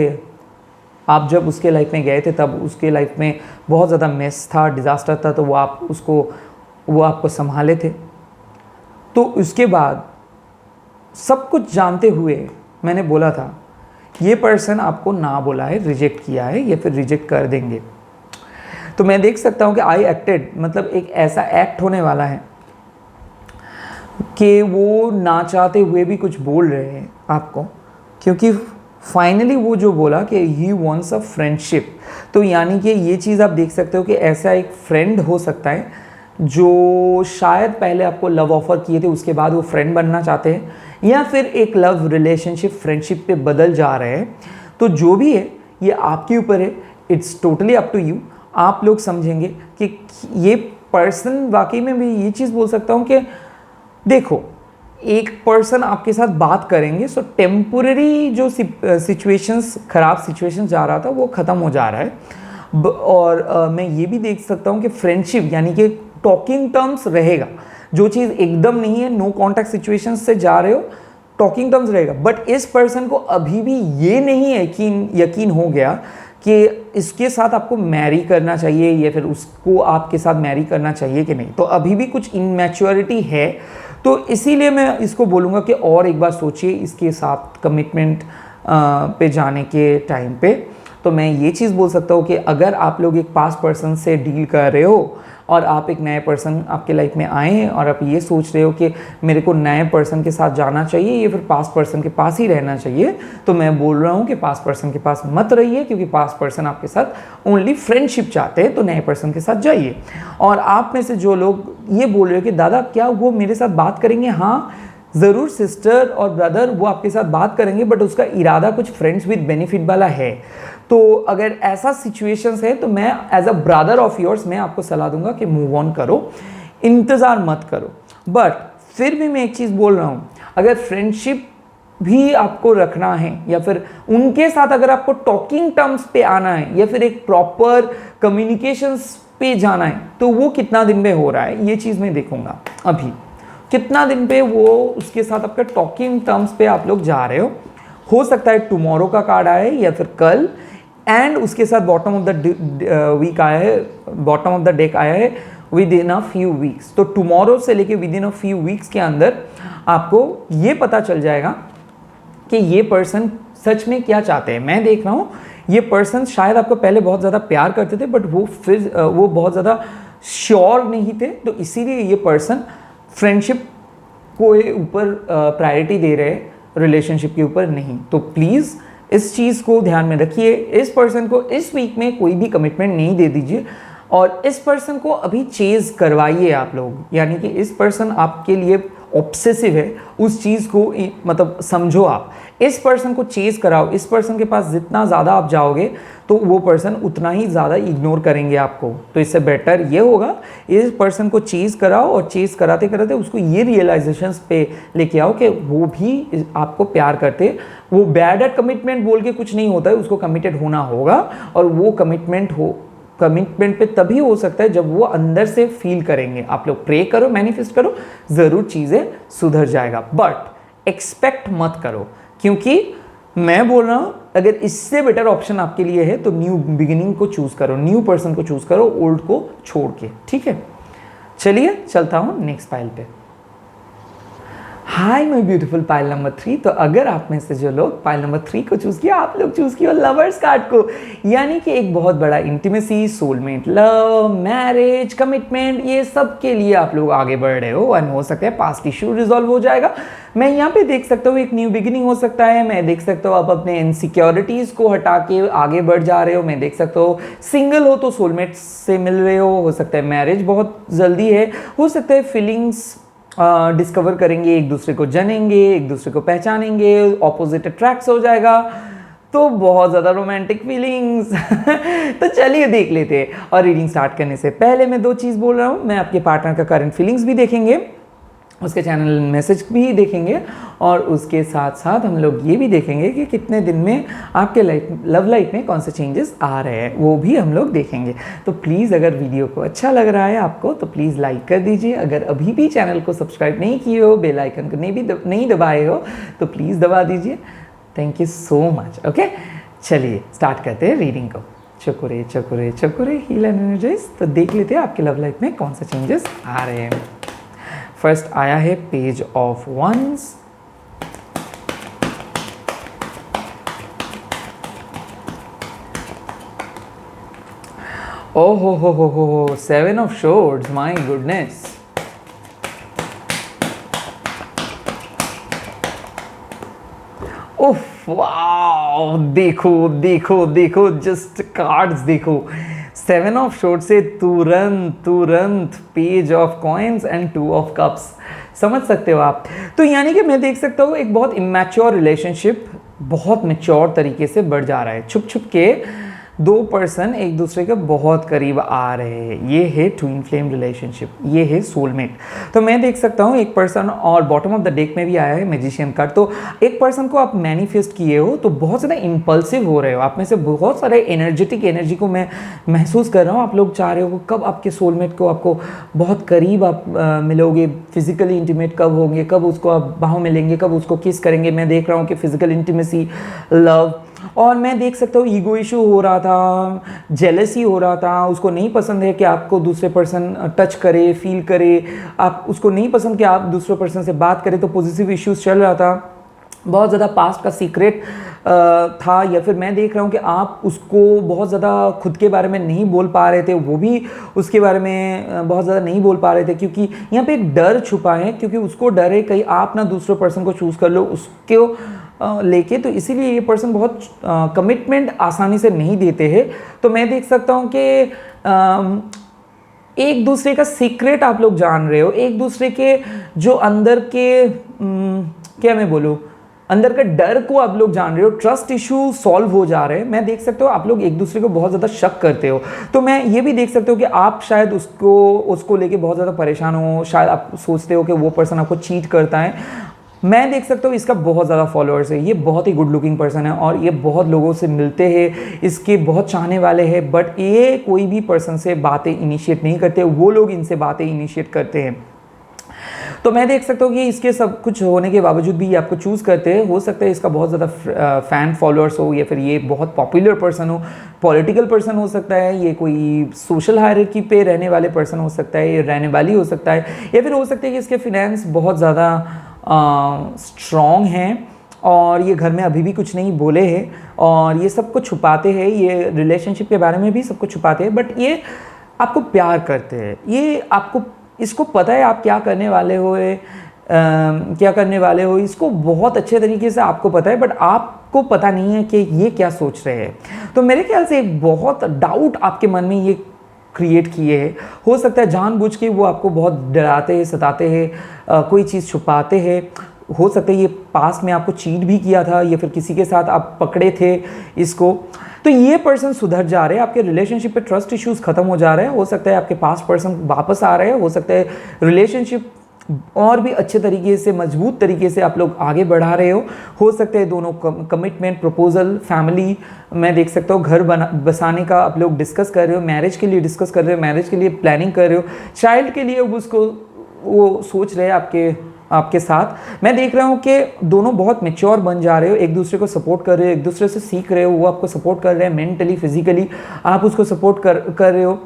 आप जब उसके लाइफ में गए थे तब उसके लाइफ में बहुत ज़्यादा मेस था, डिज़ास्टर था, तो वो आपको संभाले थे। तो उसके बाद सब कुछ जानते हुए मैंने बोला था ये पर्सन आपको ना बोला है, रिजेक्ट किया है या फिर रिजेक्ट कर देंगे। तो मैं देख सकता हूँ कि आई एक्टेड, मतलब एक ऐसा एक्ट होने वाला है कि वो ना चाहते हुए भी कुछ बोल रहे हैं आपको, क्योंकि फाइनली वो जो बोला कि ही वॉन्ट्स अ फ्रेंडशिप, तो यानी कि ये चीज़ आप देख सकते हो कि ऐसा एक फ्रेंड हो सकता है जो शायद पहले आपको लव ऑफर किए थे, उसके बाद वो फ्रेंड बनना चाहते हैं, या फिर एक लव रिलेशनशिप फ्रेंडशिप पे बदल जा रहे हैं। तो जो भी है ये आपके ऊपर है, it's totally up to you. आप लोग समझेंगे कि ये पर्सन, वाकई में भी ये चीज़ बोल सकता हूँ कि देखो, एक पर्सन आपके साथ बात करेंगे, सो टेम्पोररी जो सिचुएशंस, ख़राब सिचुएशंस जा रहा था वो ख़त्म हो जा रहा है। और मैं ये भी देख सकता हूँ कि फ्रेंडशिप यानी कि टॉकिंग टर्म्स रहेगा, जो चीज़ एकदम नहीं है, नो कॉन्टैक्ट सिचुएशंस से जा रहे हो, टॉकिंग टर्म्स रहेगा। बट इस पर्सन को अभी भी ये नहीं है कि यकीन हो गया कि इसके साथ आपको मैरी करना चाहिए या फिर उसको आपके साथ मैरी करना चाहिए कि नहीं, तो अभी भी कुछ इनमैच्योरिटी है। तो इसीलिए मैं इसको बोलूँगा कि और एक बार सोचिए इसके साथ कमिटमेंट पे जाने के टाइम पे। तो मैं ये चीज़ बोल सकता हूँ कि अगर आप लोग एक पास्ट पर्सन से डील कर रहे हो और आप एक नए पर्सन आपके लाइफ में आए हैं और आप ये सोच रहे हो कि मेरे को नए पर्सन के साथ जाना चाहिए या फिर पास्ट पर्सन के पास ही रहना चाहिए, तो मैं बोल रहा हूँ कि पास्ट पर्सन के पास मत रहिए, क्योंकि पास्ट पर्सन आपके साथ ओनली फ्रेंडशिप चाहते हैं, तो नए पर्सन के साथ जाइए। और आप में से जो लोग ये बोल रहे हो कि दादा क्या वो मेरे साथ बात करेंगे, हाँ ज़रूर सिस्टर और ब्रदर वो आपके साथ बात करेंगे, बट उसका इरादा कुछ फ्रेंड्स विद बेनिफिट वाला है। तो अगर ऐसा सिचुएशंस है तो मैं as a brother of yours मैं आपको सलाह दूंगा कि मूव ऑन करो, इंतज़ार मत करो। बट फिर भी मैं एक चीज़ बोल रहा हूँ, अगर फ्रेंडशिप भी आपको रखना है या फिर उनके साथ अगर आपको टॉकिंग टर्म्स पे आना है या फिर एक प्रॉपर कम्युनिकेशंस पे जाना है, तो वो कितना दिन में हो रहा है ये चीज़ मैं देखूंगा। अभी कितना दिन पे वो उसके साथ आपका टॉकिंग टर्म्स पे आप लोग जा रहे हो सकता है टुमारो का कार्ड आए या फिर कल, एंड उसके साथ बॉटम ऑफ द वीक आया है, बॉटम ऑफ द डेक आया है with in a few weeks. तो टुमारो से लेके with in a few weeks के अंदर आपको ये पता चल जाएगा कि ये पर्सन सच में क्या चाहते हैं। मैं देख रहा हूँ ये पर्सन शायद आपको पहले बहुत ज़्यादा प्यार करते थे, बट वो बहुत ज़्यादा श्योर नहीं थे, तो इसीलिए ये पर्सन फ्रेंडशिप को ऊपर प्रायोरिटी दे रहे हैं, रिलेशनशिप के ऊपर नहीं। तो प्लीज़ इस चीज़ को ध्यान में रखिए। इस पर्सन को इस वीक में कोई भी कमिटमेंट नहीं दे दीजिए और इस पर्सन को अभी चेज़ करवाइए आप लोग, यानी कि इस पर्सन आपके लिए ऑब्सेसिव है, उस चीज़ को मतलब समझो, आप इस पर्सन को चेज़ कराओ। इस पर्सन के पास जितना ज़्यादा आप जाओगे तो वो पर्सन उतना ही ज़्यादा इग्नोर करेंगे आपको। तो इससे बेटर ये होगा इस पर्सन को चेज़ कराओ और चेज़ कराते कराते उसको ये रियलाइजेशंस पे लेके आओ कि वो भी आपको प्यार करते। वो बैड एट कमिटमेंट बोल के कुछ नहीं होता है, उसको कमिटेड होना होगा और वो कमिटमेंट पे तभी हो सकता है जब वो अंदर से फील करेंगे। आप लोग प्रे करो, मैनिफेस्ट करो, ज़रूर चीज़ें सुधर जाएगा, बट एक्सपेक्ट मत करो, क्योंकि मैं बोल रहा हूँ अगर इससे बेटर ऑप्शन आपके लिए है तो न्यू बिगिनिंग को चूज़ करो, न्यू पर्सन को चूज़ करो, ओल्ड को छोड़ के। ठीक है, चलिए चलता हूँ नेक्स्ट फाइल पे। Hi my beautiful pile number 3। तो अगर आप में से जो लोग पाइल नंबर 3 को चूज़ किया, आप लोग चूज़ किया लवर्स कार्ड को, यानी कि एक बहुत बड़ा intimacy, soulmate love, marriage, commitment, ये सब के लिए आप लोग आगे बढ़ रहे हो। एंड हो सकता है पास्ट इशू रिजॉल्व हो जाएगा। मैं यहाँ पे देख सकता हूँ एक न्यू बिगिनिंग हो सकता है। मैं देख सकता हूँ आप अपने इनसिक्योरिटीज़ को हटा के आगे बढ़ जा रहे हो। मैं देख सकता हूँ सिंगल हो तो सोलमेट से मिल रहे हो सकता है मैरिज बहुत जल्दी है, हो सकता है फीलिंग्स डिस्कवर करेंगे, एक दूसरे को जानेंगे, एक दूसरे को पहचानेंगे, ऑपोजिट अट्रैक्ट्स हो जाएगा, तो बहुत ज़्यादा रोमांटिक फीलिंग्स। तो चलिए देख लेते हैं। और रीडिंग स्टार्ट करने से पहले मैं 2 चीज़ बोल रहा हूँ। मैं आपके पार्टनर का करंट फीलिंग्स भी देखेंगे, उसके चैनल मैसेज भी देखेंगे, और उसके साथ साथ हम लोग ये भी देखेंगे कि कितने दिन में आपके लव लाइफ में कौन से चेंजेस आ रहे हैं, वो भी हम लोग देखेंगे। तो प्लीज़ अगर वीडियो को अच्छा लग रहा है आपको तो प्लीज़ लाइक कर दीजिए। अगर अभी भी चैनल को सब्सक्राइब नहीं किए हो, बेल आइकन को नहीं दबाए हो तो प्लीज़ दबा दीजिए। Thank you so much. Okay, चलिए स्टार्ट करते हैं रीडिंग को। चकुरे चकुरे चकुरे हील एंड एनर्जाइज। तो देख लेते हैं आपके लव लाइफ में कौन से चेंजेस आ रहे हैं। फर्स्ट आया है page of wands, oh ho, 7 of swords, my goodness. उफ, वाओ, देखो देखो देखो, जस्ट कार्ड्स देखो। 7 ऑफ शॉर्ट्स से तुरंत page of coins and 2 of cups. समझ सकते हो आप। तो यानी कि मैं देख सकता हूँ एक बहुत इमैच्योर रिलेशनशिप बहुत मैच्योर तरीके से बढ़ जा रहा है। छुप छुप के 2 पर्सन एक दूसरे के बहुत करीब आ रहे हैं। ये है ट्विन फ्लेम रिलेशनशिप, ये है सोलमेट। तो मैं देख सकता हूँ एक पर्सन, और बॉटम ऑफ द डेक में भी आया है मैजिशियन कार्ड। तो एक पर्सन को आप मैनिफेस्ट किए हो तो बहुत ज़्यादा इम्पल्सिव हो रहे हो। आप में से बहुत सारे एनर्जेटिक एनर्जी को मैं महसूस कर रहा हूँ। आप लोग चाह रहे हो कब आपके सोलमेट को आपको बहुत करीब आप मिलोगे, फिजिकली इंटीमेट कब होंगे, कब उसको आप बाहों में लेंगे, कब उसको किस करेंगे। मैं देख रहा हूँ कि फिजिकल इंटीमेसी, लव, और मैं देख सकता हूँ ईगो इशू हो रहा था, जेलसी हो रहा था। उसको नहीं पसंद है कि आपको दूसरे पर्सन टच करे, फील करे, आप उसको नहीं पसंद कि आप दूसरे पर्सन से बात करें, तो पॉजिटिव इश्यूज चल रहा था। बहुत ज़्यादा पास्ट का सीक्रेट था, या फिर मैं देख रहा हूँ कि आप उसको बहुत ज़्यादा खुद के बारे में नहीं बोल पा रहे थे, वो भी उसके बारे में बहुत ज़्यादा नहीं बोल पा रहे थे, क्योंकि यहाँ पे एक डर छुपा है, क्योंकि उसको डर है कहीं आप ना दूसरे पर्सन को चूज़ कर लो उसको लेके। तो इसीलिए ये पर्सन बहुत कमिटमेंट आसानी से नहीं देते हैं। तो मैं देख सकता हूँ कि एक दूसरे का सीक्रेट आप लोग जान रहे हो, एक दूसरे के जो अंदर के क्या मैं बोलूँ, अंदर का डर को आप लोग जान रहे हो। ट्रस्ट इशू सॉल्व हो जा रहे हैं। मैं देख सकते हो आप लोग एक दूसरे को बहुत ज़्यादा शक करते हो। तो मैं ये भी देख सकते हो कि आप शायद उसको लेके बहुत ज़्यादा परेशान हो। शायद आप सोचते हो कि वो पर्सन आपको चीट करता है। मैं देख सकता हूँ इसका बहुत ज़्यादा फॉलोअर्स है। ये बहुत ही गुड लुकिंग पर्सन है और ये बहुत लोगों से मिलते हैं, इसके बहुत चाहने वाले हैं, बट ये कोई भी पर्सन से बातें इनिशिएट नहीं करते, वो लोग इनसे बातें इनिशिएट करते हैं। तो मैं देख सकता हूँ कि इसके सब कुछ होने के बावजूद भी ये आपको चूज़ करते हैं। हो सकता है इसका बहुत ज़्यादा फ़ैन फॉलोअर्स हो, या फिर ये बहुत पॉपुलर पर्सन हो, पॉलिटिकल पर्सन हो सकता है, ये कोई सोशल हायरार्की पे रहने वाले पर्सन हो सकता है, ये रहने वाली हो सकता है, या फिर हो सकता है कि इसके फिनेंस बहुत ज़्यादा स्ट्रॉन्ग हैं और ये घर में अभी भी कुछ नहीं बोले हैं और ये सब कुछ छुपाते हैं। ये रिलेशनशिप के बारे में भी सब कुछ छुपाते हैं, बट ये आपको प्यार करते हैं। ये आपको, इसको पता है आप क्या करने वाले हो, क्या करने वाले हो, इसको बहुत अच्छे तरीके से आपको पता है, बट आपको पता नहीं है कि ये क्या सोच रहे हैं। तो मेरे ख्याल से एक बहुत डाउट आपके मन में ये क्रिएट किए हैं। हो सकता है जानबूझ के वो आपको बहुत डराते हैं, सताते हैं, कोई चीज़ छुपाते हैं। हो सकता है ये पास्ट में आपको चीट भी किया था, या फिर किसी के साथ आप पकड़े थे इसको। तो ये पर्सन सुधर जा रहे हैं, आपके रिलेशनशिप पे ट्रस्ट इश्यूज खत्म हो जा रहे हैं। हो सकता है आपके पास्ट पर्सन वापस आ रहे हैं, हो सकता है रिलेशनशिप और भी अच्छे तरीके से, मजबूत तरीके से आप लोग आगे बढ़ा रहे हो सकता है दोनों कमिटमेंट, प्रपोजल, फैमिली, मैं देख सकता हूँ घर बसाने का आप लोग डिस्कस कर रहे हो, मैरिज के लिए डिस्कस कर रहे हो, मैरिज के लिए प्लानिंग कर रहे हो, चाइल्ड के लिए उसको वो सोच रहे हैं आपके साथ। मैं देख रहा हूँ कि दोनों बहुत मैच्योर बन जा रहे हो, एक दूसरे को सपोर्ट कर रहे हो, एक दूसरे से सीख रहे हो, वो आपको सपोर्ट कर रहे हैं मेंटली, फिजिकली, आप उसको सपोर्ट कर रहे हो।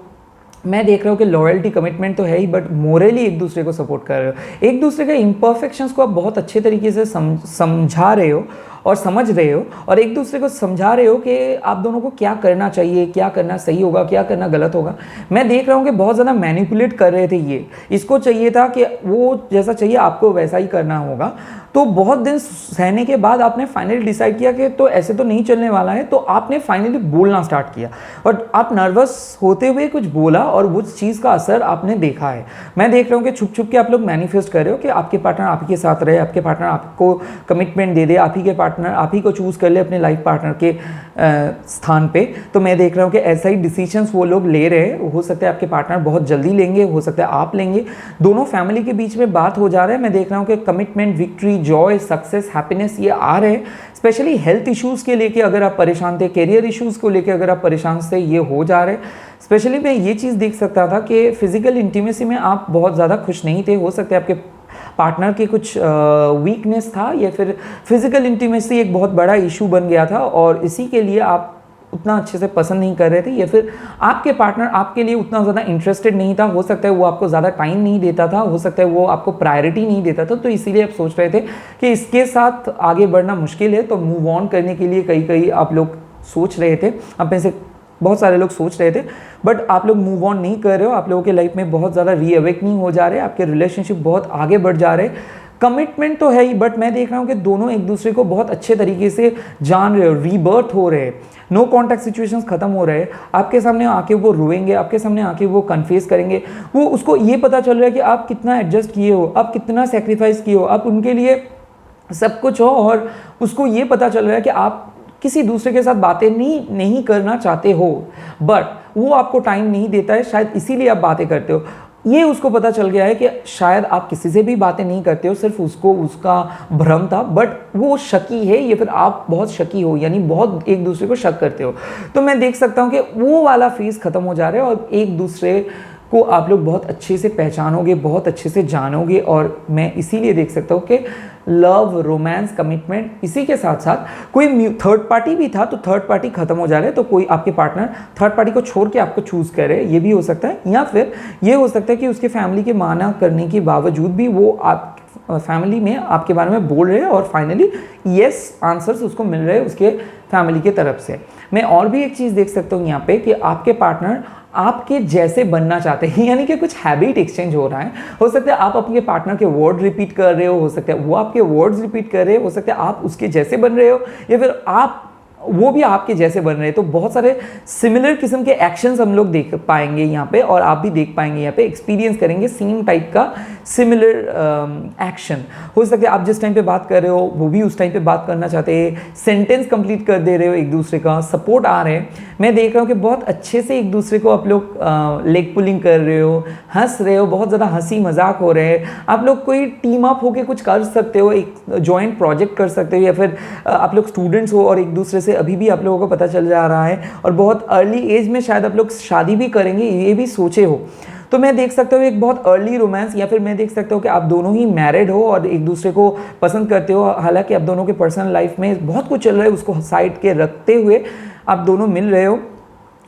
मैं देख रहा हूँ कि लॉयल्टी कमिटमेंट तो है ही, बट मोरली एक दूसरे को सपोर्ट कर रहे हो, एक दूसरे के इम्परफेक्शंस को आप बहुत अच्छे तरीके से समझा रहे हो और समझ रहे हो, और एक दूसरे को समझा रहे हो कि आप दोनों को क्या करना चाहिए, क्या करना सही होगा, क्या करना गलत होगा। मैं देख रहा हूँ कि बहुत ज़्यादा मैनिपुलेट कर रहे थे ये, इसको चाहिए था कि वो जैसा चाहिए आपको वैसा ही करना होगा। तो बहुत दिन सहने के बाद आपने फाइनली डिसाइड किया कि तो ऐसे तो नहीं चलने वाला है, तो आपने फाइनली बोलना स्टार्ट किया और आप नर्वस होते हुए कुछ बोला और उस चीज़ का असर आपने देखा है। मैं देख रहा हूँ कि छुप छुप के आप लोग मैनिफेस्ट कर रहे हो कि आपके पार्टनर आप ही के साथ रहे, आपके पार्टनर आपको कमिटमेंट दे दे, आप ही के पार्टनर आप ही को चूज़ कर ले अपने लाइफ पार्टनर के स्थान पे। तो मैं देख रहा हूँ कि ऐसा ही डिसीजंस वो लोग ले रहे हैं। हो सकता है आपके पार्टनर बहुत जल्दी लेंगे, हो सकता है आप लेंगे, दोनों फैमिली के बीच में बात हो जा रहा है। मैं देख रहा हूँ कि commitment, victory, Joy, success, happiness ये आ रहे हैं। स्पेशली हेल्थ इश्यूज़ के लेके अगर आप परेशान थे, करियर इश्यूज़ को लेके अगर आप परेशान थे, ये हो जा रहे हैं। स्पेशली मैं ये चीज़ देख सकता था कि फिजिकल इंटीमेसी में आप बहुत ज़्यादा खुश नहीं थे। हो सकता है आपके पार्टनर के कुछ वीकनेस था या फिर फिजिकल इंटीमेसी एक बहुत बड़ा इशू बन गया था और इसी के लिए आप उतना अच्छे से पसंद नहीं कर रहे थे, या फिर आपके पार्टनर आपके लिए उतना ज़्यादा इंटरेस्टेड नहीं था। हो सकता है वो आपको ज़्यादा टाइम नहीं देता था, हो सकता है वो आपको प्रायोरिटी नहीं देता था, तो इसीलिए आप सोच रहे थे कि इसके साथ आगे बढ़ना मुश्किल है। तो मूव ऑन करने के लिए कई आप लोग सोच रहे थे, आप में से बहुत सारे लोग सोच रहे थे, बट आप लोग मूव ऑन नहीं कर रहे हो। आप लोगों के लाइफ में बहुत ज़्यादा रीअवेकनिंग हो जा रहे हैं, आपके रिलेशनशिप बहुत आगे बढ़ जा रहे हैं। कमिटमेंट तो है ही, बट मैं देख रहा हूँ कि दोनों एक दूसरे को बहुत अच्छे तरीके से जान रहे हो, रीबर्थ हो रहे हैं, नो कॉन्टैक्ट सिचुएशंस खत्म हो रहे हैं। आपके सामने आके वो रोएंगे, आपके सामने आके वो कन्फेस करेंगे, वो उसको ये पता चल रहा है कि आप कितना एडजस्ट किए हो, आप कितना सेक्रीफाइस किए हो, आप उनके लिए सब कुछ हो, और उसको ये पता चल रहा है कि आप किसी दूसरे के साथ बातें नहीं करना चाहते हो, बट वो आपको टाइम नहीं देता है, शायद इसीलिए आप बातें करते हो। ये उसको पता चल गया है कि शायद आप किसी से भी बातें नहीं करते हो, सिर्फ उसको उसका भ्रम था, बट वो शकी है या फिर आप बहुत शकी हो, यानी बहुत एक दूसरे को शक करते हो। तो मैं देख सकता हूँ कि वो वाला फेज खत्म हो जा रहा है और एक दूसरे को आप लोग बहुत अच्छे से पहचानोगे, बहुत अच्छे से जानोगे। और मैं इसीलिए देख सकता हूँ कि लव, रोमांस, कमिटमेंट, इसी के साथ साथ कोई थर्ड पार्टी भी था, तो थर्ड पार्टी खत्म हो जा रहा है। तो कोई आपके पार्टनर थर्ड पार्टी को छोड़ के आपको चूज़ करे, ये भी हो सकता है, या फिर ये हो सकता है कि उसके फैमिली के माना करने के बावजूद भी वो आप फैमिली में आपके बारे में बोल रहे हैं और फाइनली येस आंसर्स उसको मिल रहे हैं उसके फैमिली की तरफ से। मैं और भी एक चीज़ देख सकता हूँ यहाँ पे कि आपके पार्टनर आपके जैसे बनना चाहते हैं, यानी कि कुछ हैबिट एक्सचेंज हो रहा है। हो सकता है आप अपने पार्टनर के वर्ड रिपीट कर रहे हो सकता है वो आपके वर्ड्स रिपीट कर रहे हो सकता है आप उसके जैसे बन रहे हो, या फिर वो भी आपके जैसे बन रहे हैं। तो बहुत सारे सिमिलर किस्म के एक्शंस हम लोग देख पाएंगे यहाँ पे, और आप भी देख पाएंगे यहाँ पे, एक्सपीरियंस करेंगे सेम टाइप का सिमिलर एक्शन। हो सकता है आप जिस टाइम पे बात कर रहे हो वो भी उस टाइम पे बात करना चाहते हैं, सेंटेंस कंप्लीट कर दे रहे हो, एक दूसरे का सपोर्ट आ रहे हैं। मैं देख रहा हूँ कि बहुत अच्छे से एक दूसरे को आप लोग लेग पुलिंग कर रहे हो, हंस रहे हो, बहुत ज़्यादा हंसी मजाक हो रहे हैं। आप लोग कोई टीम अप होकर कुछ कर सकते हो, एक जॉइंट प्रोजेक्ट कर सकते हो, या फिर आप लोग स्टूडेंट्स हो और एक दूसरे से अभी भी आप लोगों को पता चल जा रहा है, और बहुत अर्ली एज में शायद आप लोग शादी भी करेंगे, ये भी सोचे हो। तो मैं देख सकता हूँ एक बहुत अर्ली रोमांस, या फिर मैं देख सकता हूँ कि आप दोनों ही मैरिड हो और एक दूसरे को पसंद करते हो। हालांकि आप दोनों के पर्सनल लाइफ में बहुत कुछ चल रहा है, उसको साइड के रखते हुए आप दोनों मिल रहे हो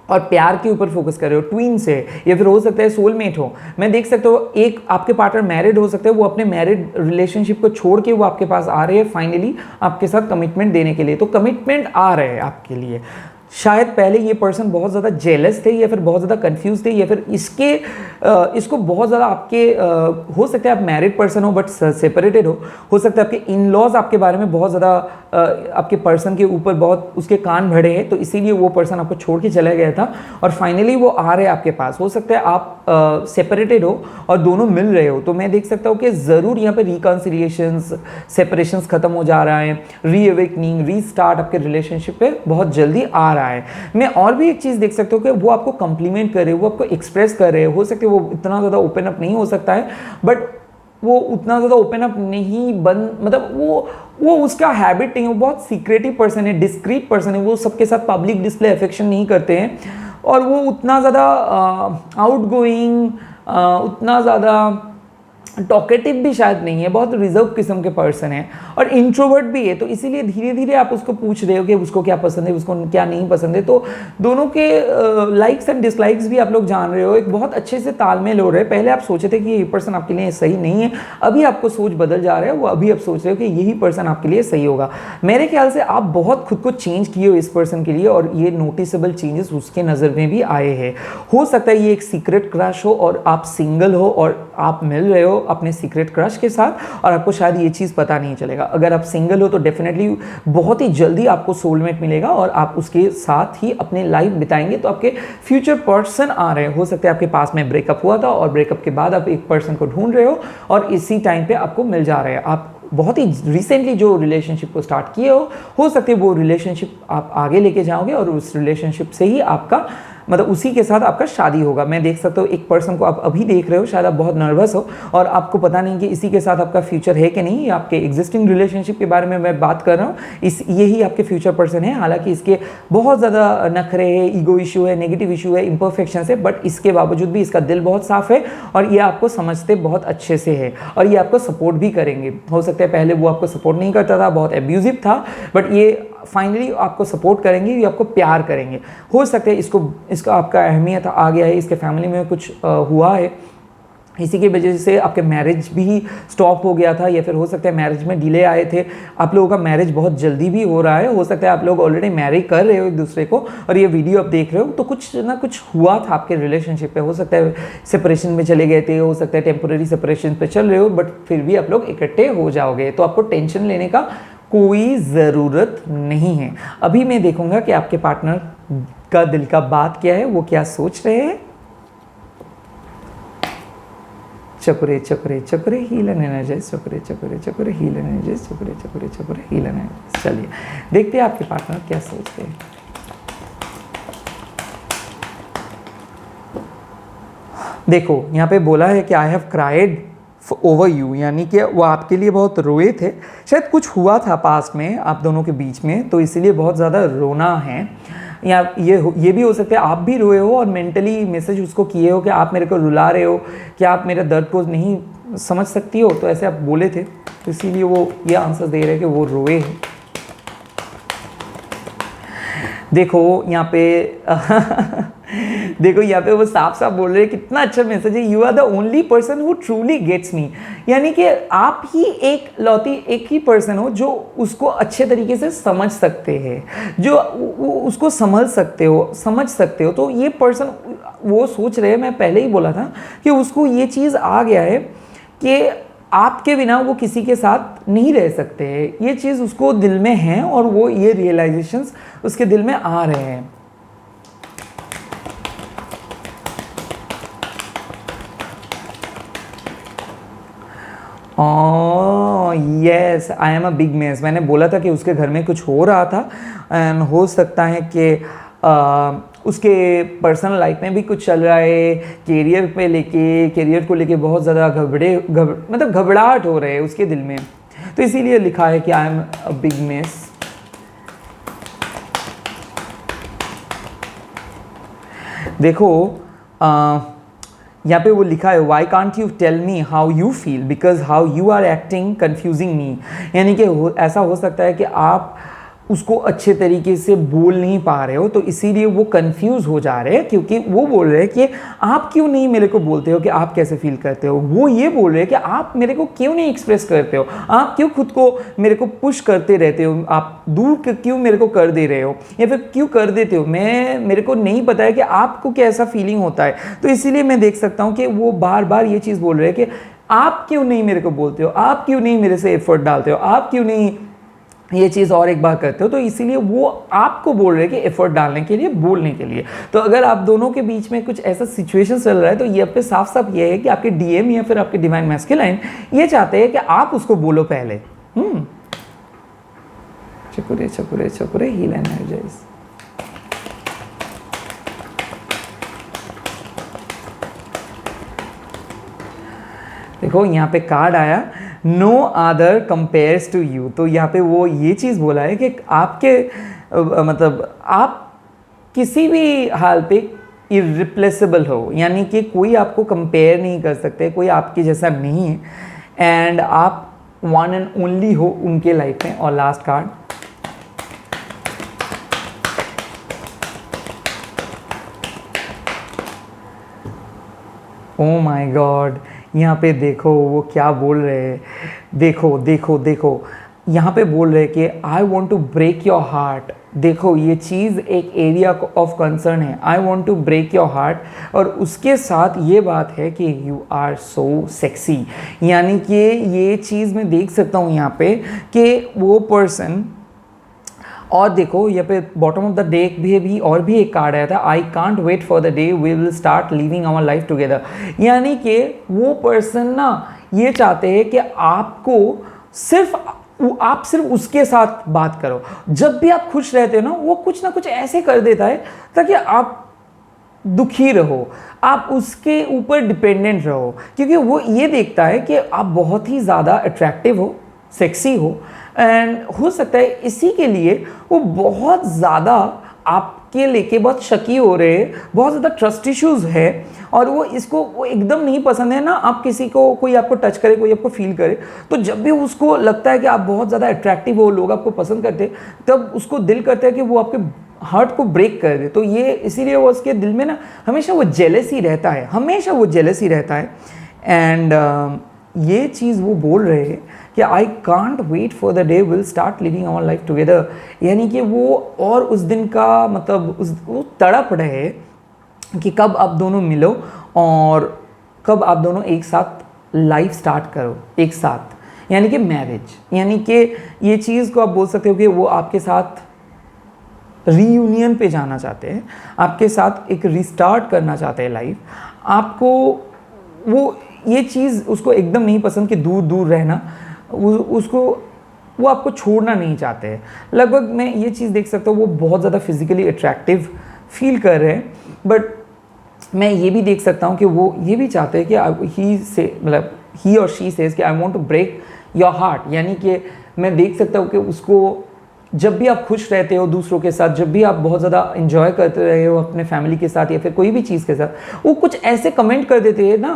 और प्यार के ऊपर फोकस कर रहे हो, ट्विन्स है, या फिर हो सकता है सोलमेट हो। मैं देख सकता हूँ एक आपके पार्टनर मैरिड हो सकते हैं, वो अपने मैरिड रिलेशनशिप को छोड़ के वो आपके पास आ रहे हैं फाइनली आपके साथ कमिटमेंट देने के लिए। तो कमिटमेंट आ रहे हैं आपके लिए। शायद पहले ये पर्सन बहुत ज़्यादा जेलस थे, या फिर बहुत ज़्यादा कंफ्यूज थे, या फिर इसको बहुत ज़्यादा आपके हो सकता है आप मैरिड पर्सन हो बट सेपरेटेड हो सकता है आपके इन लॉज आपके बारे में बहुत ज़्यादा आपके पर्सन के ऊपर बहुत उसके कान भरे हैं, तो इसीलिए वो पर्सन आपको छोड़ के चला गया था और फाइनली वो आ रहे हैं आपके पास। हो सकता है आप सेपरेटेड हो और दोनों मिल रहे हो। तो मैं देख सकता हूँ कि ज़रूर यहाँ पे रिकॉन्सिलिएशंस, सेपरेशंस खत्म हो जा रहा है, रीअवेकनिंग, रीस्टार्ट आपके रिलेशनशिप पे बहुत जल्दी आ रहा है। मैं और भी एक चीज़ देख सकता हूँ कि वो आपको कॉम्प्लीमेंट कर रहे हैं, वो आपको एक्सप्रेस कर रहे हैं। हो सकता है वो इतना ज़्यादा ओपन अप नहीं हो सकता है, बट वो उतना ज़्यादा ओपन अप नहीं मतलब वो उसका हैबिट नहीं है, वो बहुत सीक्रेटिव पर्सन है, डिस्क्रीट पर्सन है, वो सबके साथ पब्लिक डिस्प्ले अफेक्शन नहीं करते हैं, और वो उतना ज़्यादा आउटगोइंग, उतना ज़्यादा टॉकेटिव भी शायद नहीं है, बहुत रिजर्व किस्म के पर्सन है और इंट्रोवर्ट भी है। तो इसीलिए धीरे धीरे आप उसको पूछ रहे हो कि उसको क्या पसंद है, उसको क्या नहीं पसंद है। तो दोनों के लाइक्स एंड डिसलाइक्स भी आप लोग जान रहे हो, एक बहुत अच्छे से तालमेल हो रहे हैं। पहले आप सोचे थे कि ये पर्सन आपके लिए सही नहीं है, अभी आपको सोच बदल जा रहा है, वो अभी आप सोच रहे हो कि यही पर्सन आपके लिए सही होगा। मेरे ख्याल से आप बहुत खुद को चेंज किए हो इस पर्सन के लिए और ये नोटिसेबल चेंजेस उसके नज़र में भी आए हैं। हो सकता है ये एक सीक्रेट क्रश हो और आप सिंगल हो और आप मिल रहे हो अपने सीक्रेट क्रश के साथ और आपको शायद ये चीज़ पता नहीं चलेगा। अगर आप सिंगल हो तो डेफिनेटली बहुत ही जल्दी आपको सोलमेट मिलेगा और आप उसके साथ ही अपनी लाइफ बिताएंगे। तो आपके फ्यूचर पर्सन आ रहे हैं। हो सकता है आपके पास में ब्रेकअप हुआ था और ब्रेकअप के बाद आप एक पर्सन को ढूंढ रहे हो और इसी टाइम पे आपको मिल जा रहे हैं। आप बहुत ही रिसेंटली जो रिलेशनशिप को स्टार्ट किए हो सकता है वो रिलेशनशिप आप आगे लेके जाओगे और उस रिलेशनशिप से ही आपका मतलब उसी के साथ आपका शादी होगा। मैं देख सकता हूँ एक पर्सन को आप अभी देख रहे हो, शायद आप बहुत नर्वस हो और आपको पता नहीं कि इसी के साथ आपका फ्यूचर है कि नहीं। आपके एग्जिस्टिंग रिलेशनशिप के बारे में मैं बात कर रहा हूँ, यही आपके फ्यूचर पर्सन है। हालांकि इसके बहुत ज़्यादा नखरे है, ईगो इशू है, नेगेटिव इशू है, इम्परफेक्शन है, बट इसके बावजूद भी इसका दिल बहुत साफ है और ये आपको समझते बहुत अच्छे से है और ये आपको सपोर्ट भी करेंगे। हो सकता है पहले वो आपको सपोर्ट नहीं करता था, बहुत एब्यूजिव था, बट ये फाइनली आपको सपोर्ट करेंगे, ये आपको प्यार करेंगे। हो सकता है इसका आपका अहमियत आ गया है, इसके फैमिली में कुछ हुआ है, इसी की वजह से आपके मैरिज भी स्टॉप हो गया था या फिर हो सकता है मैरिज में डिले आए थे। आप लोगों का मैरिज बहुत जल्दी भी हो रहा है। हो सकता है आप लोग ऑलरेडी मैरी कर रहे हो एक दूसरे को और ये वीडियो आप देख रहे हो तो कुछ ना कुछ हुआ था आपके रिलेशनशिप पे। हो सकता है सेपरेशन में चले गए थे, हो सकता है टेम्पोररी सेपरेशन पे चल रहे हो, बट फिर भी आप लोग इकट्ठे हो जाओगे। तो आपको टेंशन लेने का कोई ज़रूरत नहीं है। अभी मैं देखूंगा कि आपके पार्टनर का दिल का बात क्या है, वो क्या सोच रहे हैं। चकुरे चकुरे चकुरे हील एंड एनर्जाइज, चकुरे चकुरे चकुरे हील एंड एनर्जाइज, चकुरे चकुरे चकुरे हील एंड एनर्जाइज। चलिए देखते हैं आपके पार्टनर क्या सोचते हैं। देखो यहाँ पे बोला है कि I have cried over you, यानी कि वो आपके लिए बहुत रोए थे। शायद कुछ हुआ था पास्ट में आप दोनों के बीच में, तो इसीलिए बहुत ज़्यादा रोना है। या ये भी हो सकता है आप भी रोए हो और मेंटली मैसेज उसको किए हो कि आप मेरे को रुला रहे हो, कि आप मेरे दर्द को नहीं समझ सकती हो, तो ऐसे आप बोले थे, तो इसीलिए वो ये आंसर दे रहे हैं कि वो रोए हैं। देखो यहाँ पे देखो यहाँ पे वो साफ साफ बोल रहे हैं, कितना अच्छा मैसेज है। You are the only person who truly gets me, यानी कि आप ही एक ही पर्सन हो जो उसको अच्छे तरीके से समझ सकते हैं, जो उसको समझ सकते हो। तो ये पर्सन वो सोच रहे हैं, मैं पहले ही बोला था कि उसको ये चीज़ आ गया है कि आपके बिना वो किसी के साथ नहीं रह सकते हैं। ये चीज़ उसको दिल में है और वो ये रियलाइजेशंस उसके दिल में आ रहे हैं। Yes, I am a big mess. मैंने बोला था कि उसके घर में कुछ हो रहा था एंड हो सकता है कि उसके पर्सनल लाइफ में भी कुछ चल रहा है। करियर को लेके बहुत ज़्यादा मतलब घबराहट हो रहे है उसके दिल में, तो इसीलिए लिखा है कि I am a big mess. देखो यहाँ पे वो लिखा है, why can't you tell me how you feel because how you are acting confusing me. यानी कि ऐसा हो सकता है कि आप उसको अच्छे तरीके से बोल नहीं पा रहे हो, तो इसीलिए वो कंफ्यूज हो जा रहे हैं, क्योंकि वो बोल रहे हैं कि आप क्यों नहीं मेरे को बोलते हो कि आप कैसे फील करते हो। वो ये बोल रहे हैं कि आप मेरे को क्यों नहीं एक्सप्रेस करते हो, आप क्यों खुद को मेरे को पुश करते रहते हो, आप दूर क्यों मेरे को कर दे रहे हो, या फिर क्यों कर देते हो। मेरे को नहीं पता है कि आपको कैसा फीलिंग होता है। तो इसीलिए मैं देख सकता हूँ कि वो बार बार ये चीज़ बोल रहे हैं कि आप क्यों नहीं मेरे को बोलते हो, आप क्यों नहीं मेरे से एफर्ट डालते हो, आप क्यों नहीं ये चीज़ और एक बार करते हो। तो इसीलिए वो आपको बोल रहे हैं कि एफर्ट डालने के लिए, बोलने के लिए। तो अगर आप दोनों के बीच में कुछ ऐसा सिचुएशन चल रहा है, तो ये पे साफ साफ ये है कि आपके डीएम या फिर आपके डिवाइन मैस्कुलाइन ये चाहते हैं कि आप उसको बोलो पहले। चकुरे चकुरे चकुरे हील एंड एनर्जाइज। देखो यहाँ पे कार्ड आया, no other compares to you. तो यहाँ पे वो ये चीज़ बोला है कि आपके मतलब आप किसी भी हाल पे इरिप्लेसेबल हो, यानी कि कोई आपको कंपेयर नहीं कर सकते, कोई आपके जैसा नहीं है, एंड आप वन एंड ओनली हो उनके लाइफ में। और last card, oh my God, यहाँ पे देखो वो क्या बोल रहे हैं, देखो देखो देखो, यहाँ पे बोल रहे हैं कि I want to break your heart. देखो ये चीज़ एक एरिया ऑफ कंसर्न है, I want to break your heart. और उसके साथ ये बात है कि यू आर सो सेक्सी, यानी कि ये चीज़ मैं देख सकता हूँ यहाँ पे कि वो पर्सन, और देखो यहाँ पे बॉटम ऑफ द डेक भी और भी एक कार्ड आया था, I can't wait for the day we will start living our life together. यानी कि वो पर्सन ना ये चाहते हैं कि आपको आप सिर्फ उसके साथ बात करो। जब भी आप खुश रहते हो ना, वो कुछ ना कुछ ऐसे कर देता है ताकि आप दुखी रहो, आप उसके ऊपर डिपेंडेंट रहो, क्योंकि वो ये देखता है कि आप बहुत ही ज़्यादा अट्रैक्टिव हो, सेक्सी हो, एंड हो सकता है इसी के लिए वो बहुत ज़्यादा आपके लेके बहुत शकी हो रहे हैं, बहुत ज़्यादा ट्रस्ट इश्यूज़ है, और वो एकदम नहीं पसंद है ना आप किसी को, कोई आपको टच करे, कोई आपको फील करे, तो जब भी उसको लगता है कि आप बहुत ज़्यादा अट्रैक्टिव हो, लोग आपको पसंद करते हैं, तब उसको दिल करता है कि वो आपके हार्ट को ब्रेक कर दे। तो ये इसीलिए वो उसके दिल में ना हमेशा वो जेलसी रहता है, हमेशा वो जेलसी रहता है। एंड ये चीज़ वो बोल रहे हैं कि I can't wait for the day will start living our life together, यानी कि वो और उस दिन का मतलब वो तड़प रहे कि कब आप दोनों मिलो और कब आप दोनों एक साथ लाइफ स्टार्ट करो एक साथ, यानी कि मैरिज। यानी कि ये चीज़ को आप बोल सकते हो कि वो आपके साथ रीयूनियन पे जाना चाहते हैं, आपके साथ एक रिस्टार्ट करना चाहते हैं लाइफ। आपको वो ये चीज़ उसको एकदम नहीं पसंद कि दूर दूर रहना, वो आपको छोड़ना नहीं चाहते हैं। लगभग मैं ये चीज़ देख सकता हूँ वो बहुत ज़्यादा फिजिकली अट्रैक्टिव फील कर रहे हैं, बट मैं ये भी देख सकता हूँ कि वो ये भी चाहते हैं कि ही और शी सेज कि I want to break your heart. यानी कि मैं देख सकता हूँ कि उसको जब भी आप खुश रहते हो दूसरों के साथ, जब भी आप बहुत ज़्यादा एंजॉय करते रहे हो अपने फैमिली के साथ या फिर कोई भी चीज़ के साथ, वो कुछ ऐसे कमेंट कर देते हैं ना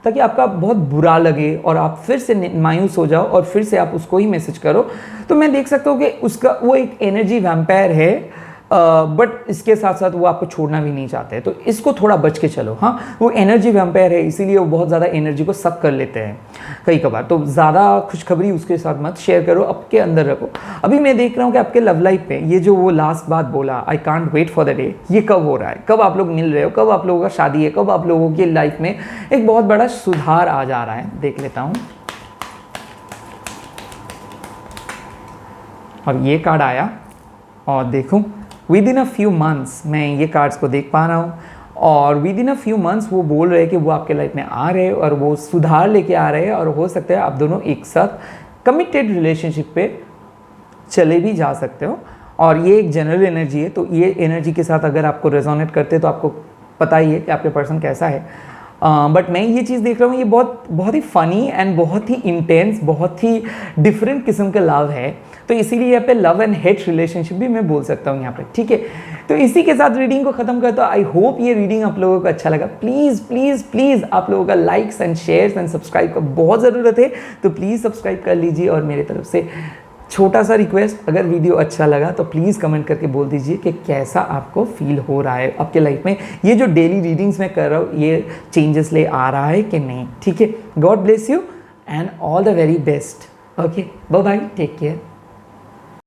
ताकि आपका बहुत बुरा लगे और आप फिर से मायूस हो जाओ और फिर से आप उसको ही मैसेज करो। तो मैं देख सकता हूँ कि उसका वो एक एनर्जी वैम्पायर है, बट इसके साथ साथ वो आपको छोड़ना भी नहीं चाहते, तो इसको थोड़ा बच के चलो। हाँ, वो एनर्जी वैम्पायर है, इसीलिए वो बहुत ज़्यादा एनर्जी को सक कर लेते हैं कई कबार। तो ज़्यादा खुशखबरी उसके साथ मत शेयर करो, आपके अंदर रखो। अभी मैं देख रहा हूँ कि आपके लव लाइफ पे ये जो वो लास्ट बात बोला, I can't wait for the day, ये कब हो रहा है, कब आप लोग मिल रहे हो, कब आप लोगों का शादी है, कब आप लोगों की लाइफ में एक बहुत बड़ा सुधार आ जा रहा है। देख लेता हूँ, और ये कार्ड आया, और देखो with in a few months, मैं ये कार्ड्स को देख पा रहा हूँ, और with in a few months वो बोल रहे हैं कि वो आपके लाइफ में आ रहे हैं और वो सुधार लेके आ रहे हैं, और हो सकता है आप दोनों एक साथ कमिटेड रिलेशनशिप पे चले भी जा सकते हो। और ये एक जनरल एनर्जी है, तो ये एनर्जी के साथ अगर आपको रेजोनेट करते हैं तो आपको पता ही है कि आपके पर्सन कैसा है। बट मैं ये चीज़ देख रहा हूँ, ये बहुत ही फ़नी एंड बहुत ही इंटेंस, बहुत ही डिफरेंट किस्म का लव है, तो इसीलिए यहाँ पे लव एंड हेट रिलेशनशिप भी मैं बोल सकता हूँ यहाँ पे। ठीक है, तो इसी के साथ रीडिंग को ख़त्म करता हूँ। आई होप ये रीडिंग आप लोगों को अच्छा लगा। प्लीज़ प्लीज़ प्लीज़ आप लोगों का likes and shares and subscribe का बहुत ज़रूरत है, तो प्लीज़ सब्सक्राइब कर लीजिए। और मेरी तरफ से छोटा सा रिक्वेस्ट, अगर वीडियो अच्छा लगा तो प्लीज़ कमेंट करके बोल दीजिए कि कैसा आपको फील हो रहा है आपके लाइफ में, ये जो डेली रीडिंग्स मैं कर रहा हूँ ये चेंजेस ले आ रहा है कि नहीं। ठीक है, God bless you and all the very best. Okay, bye bye, take care.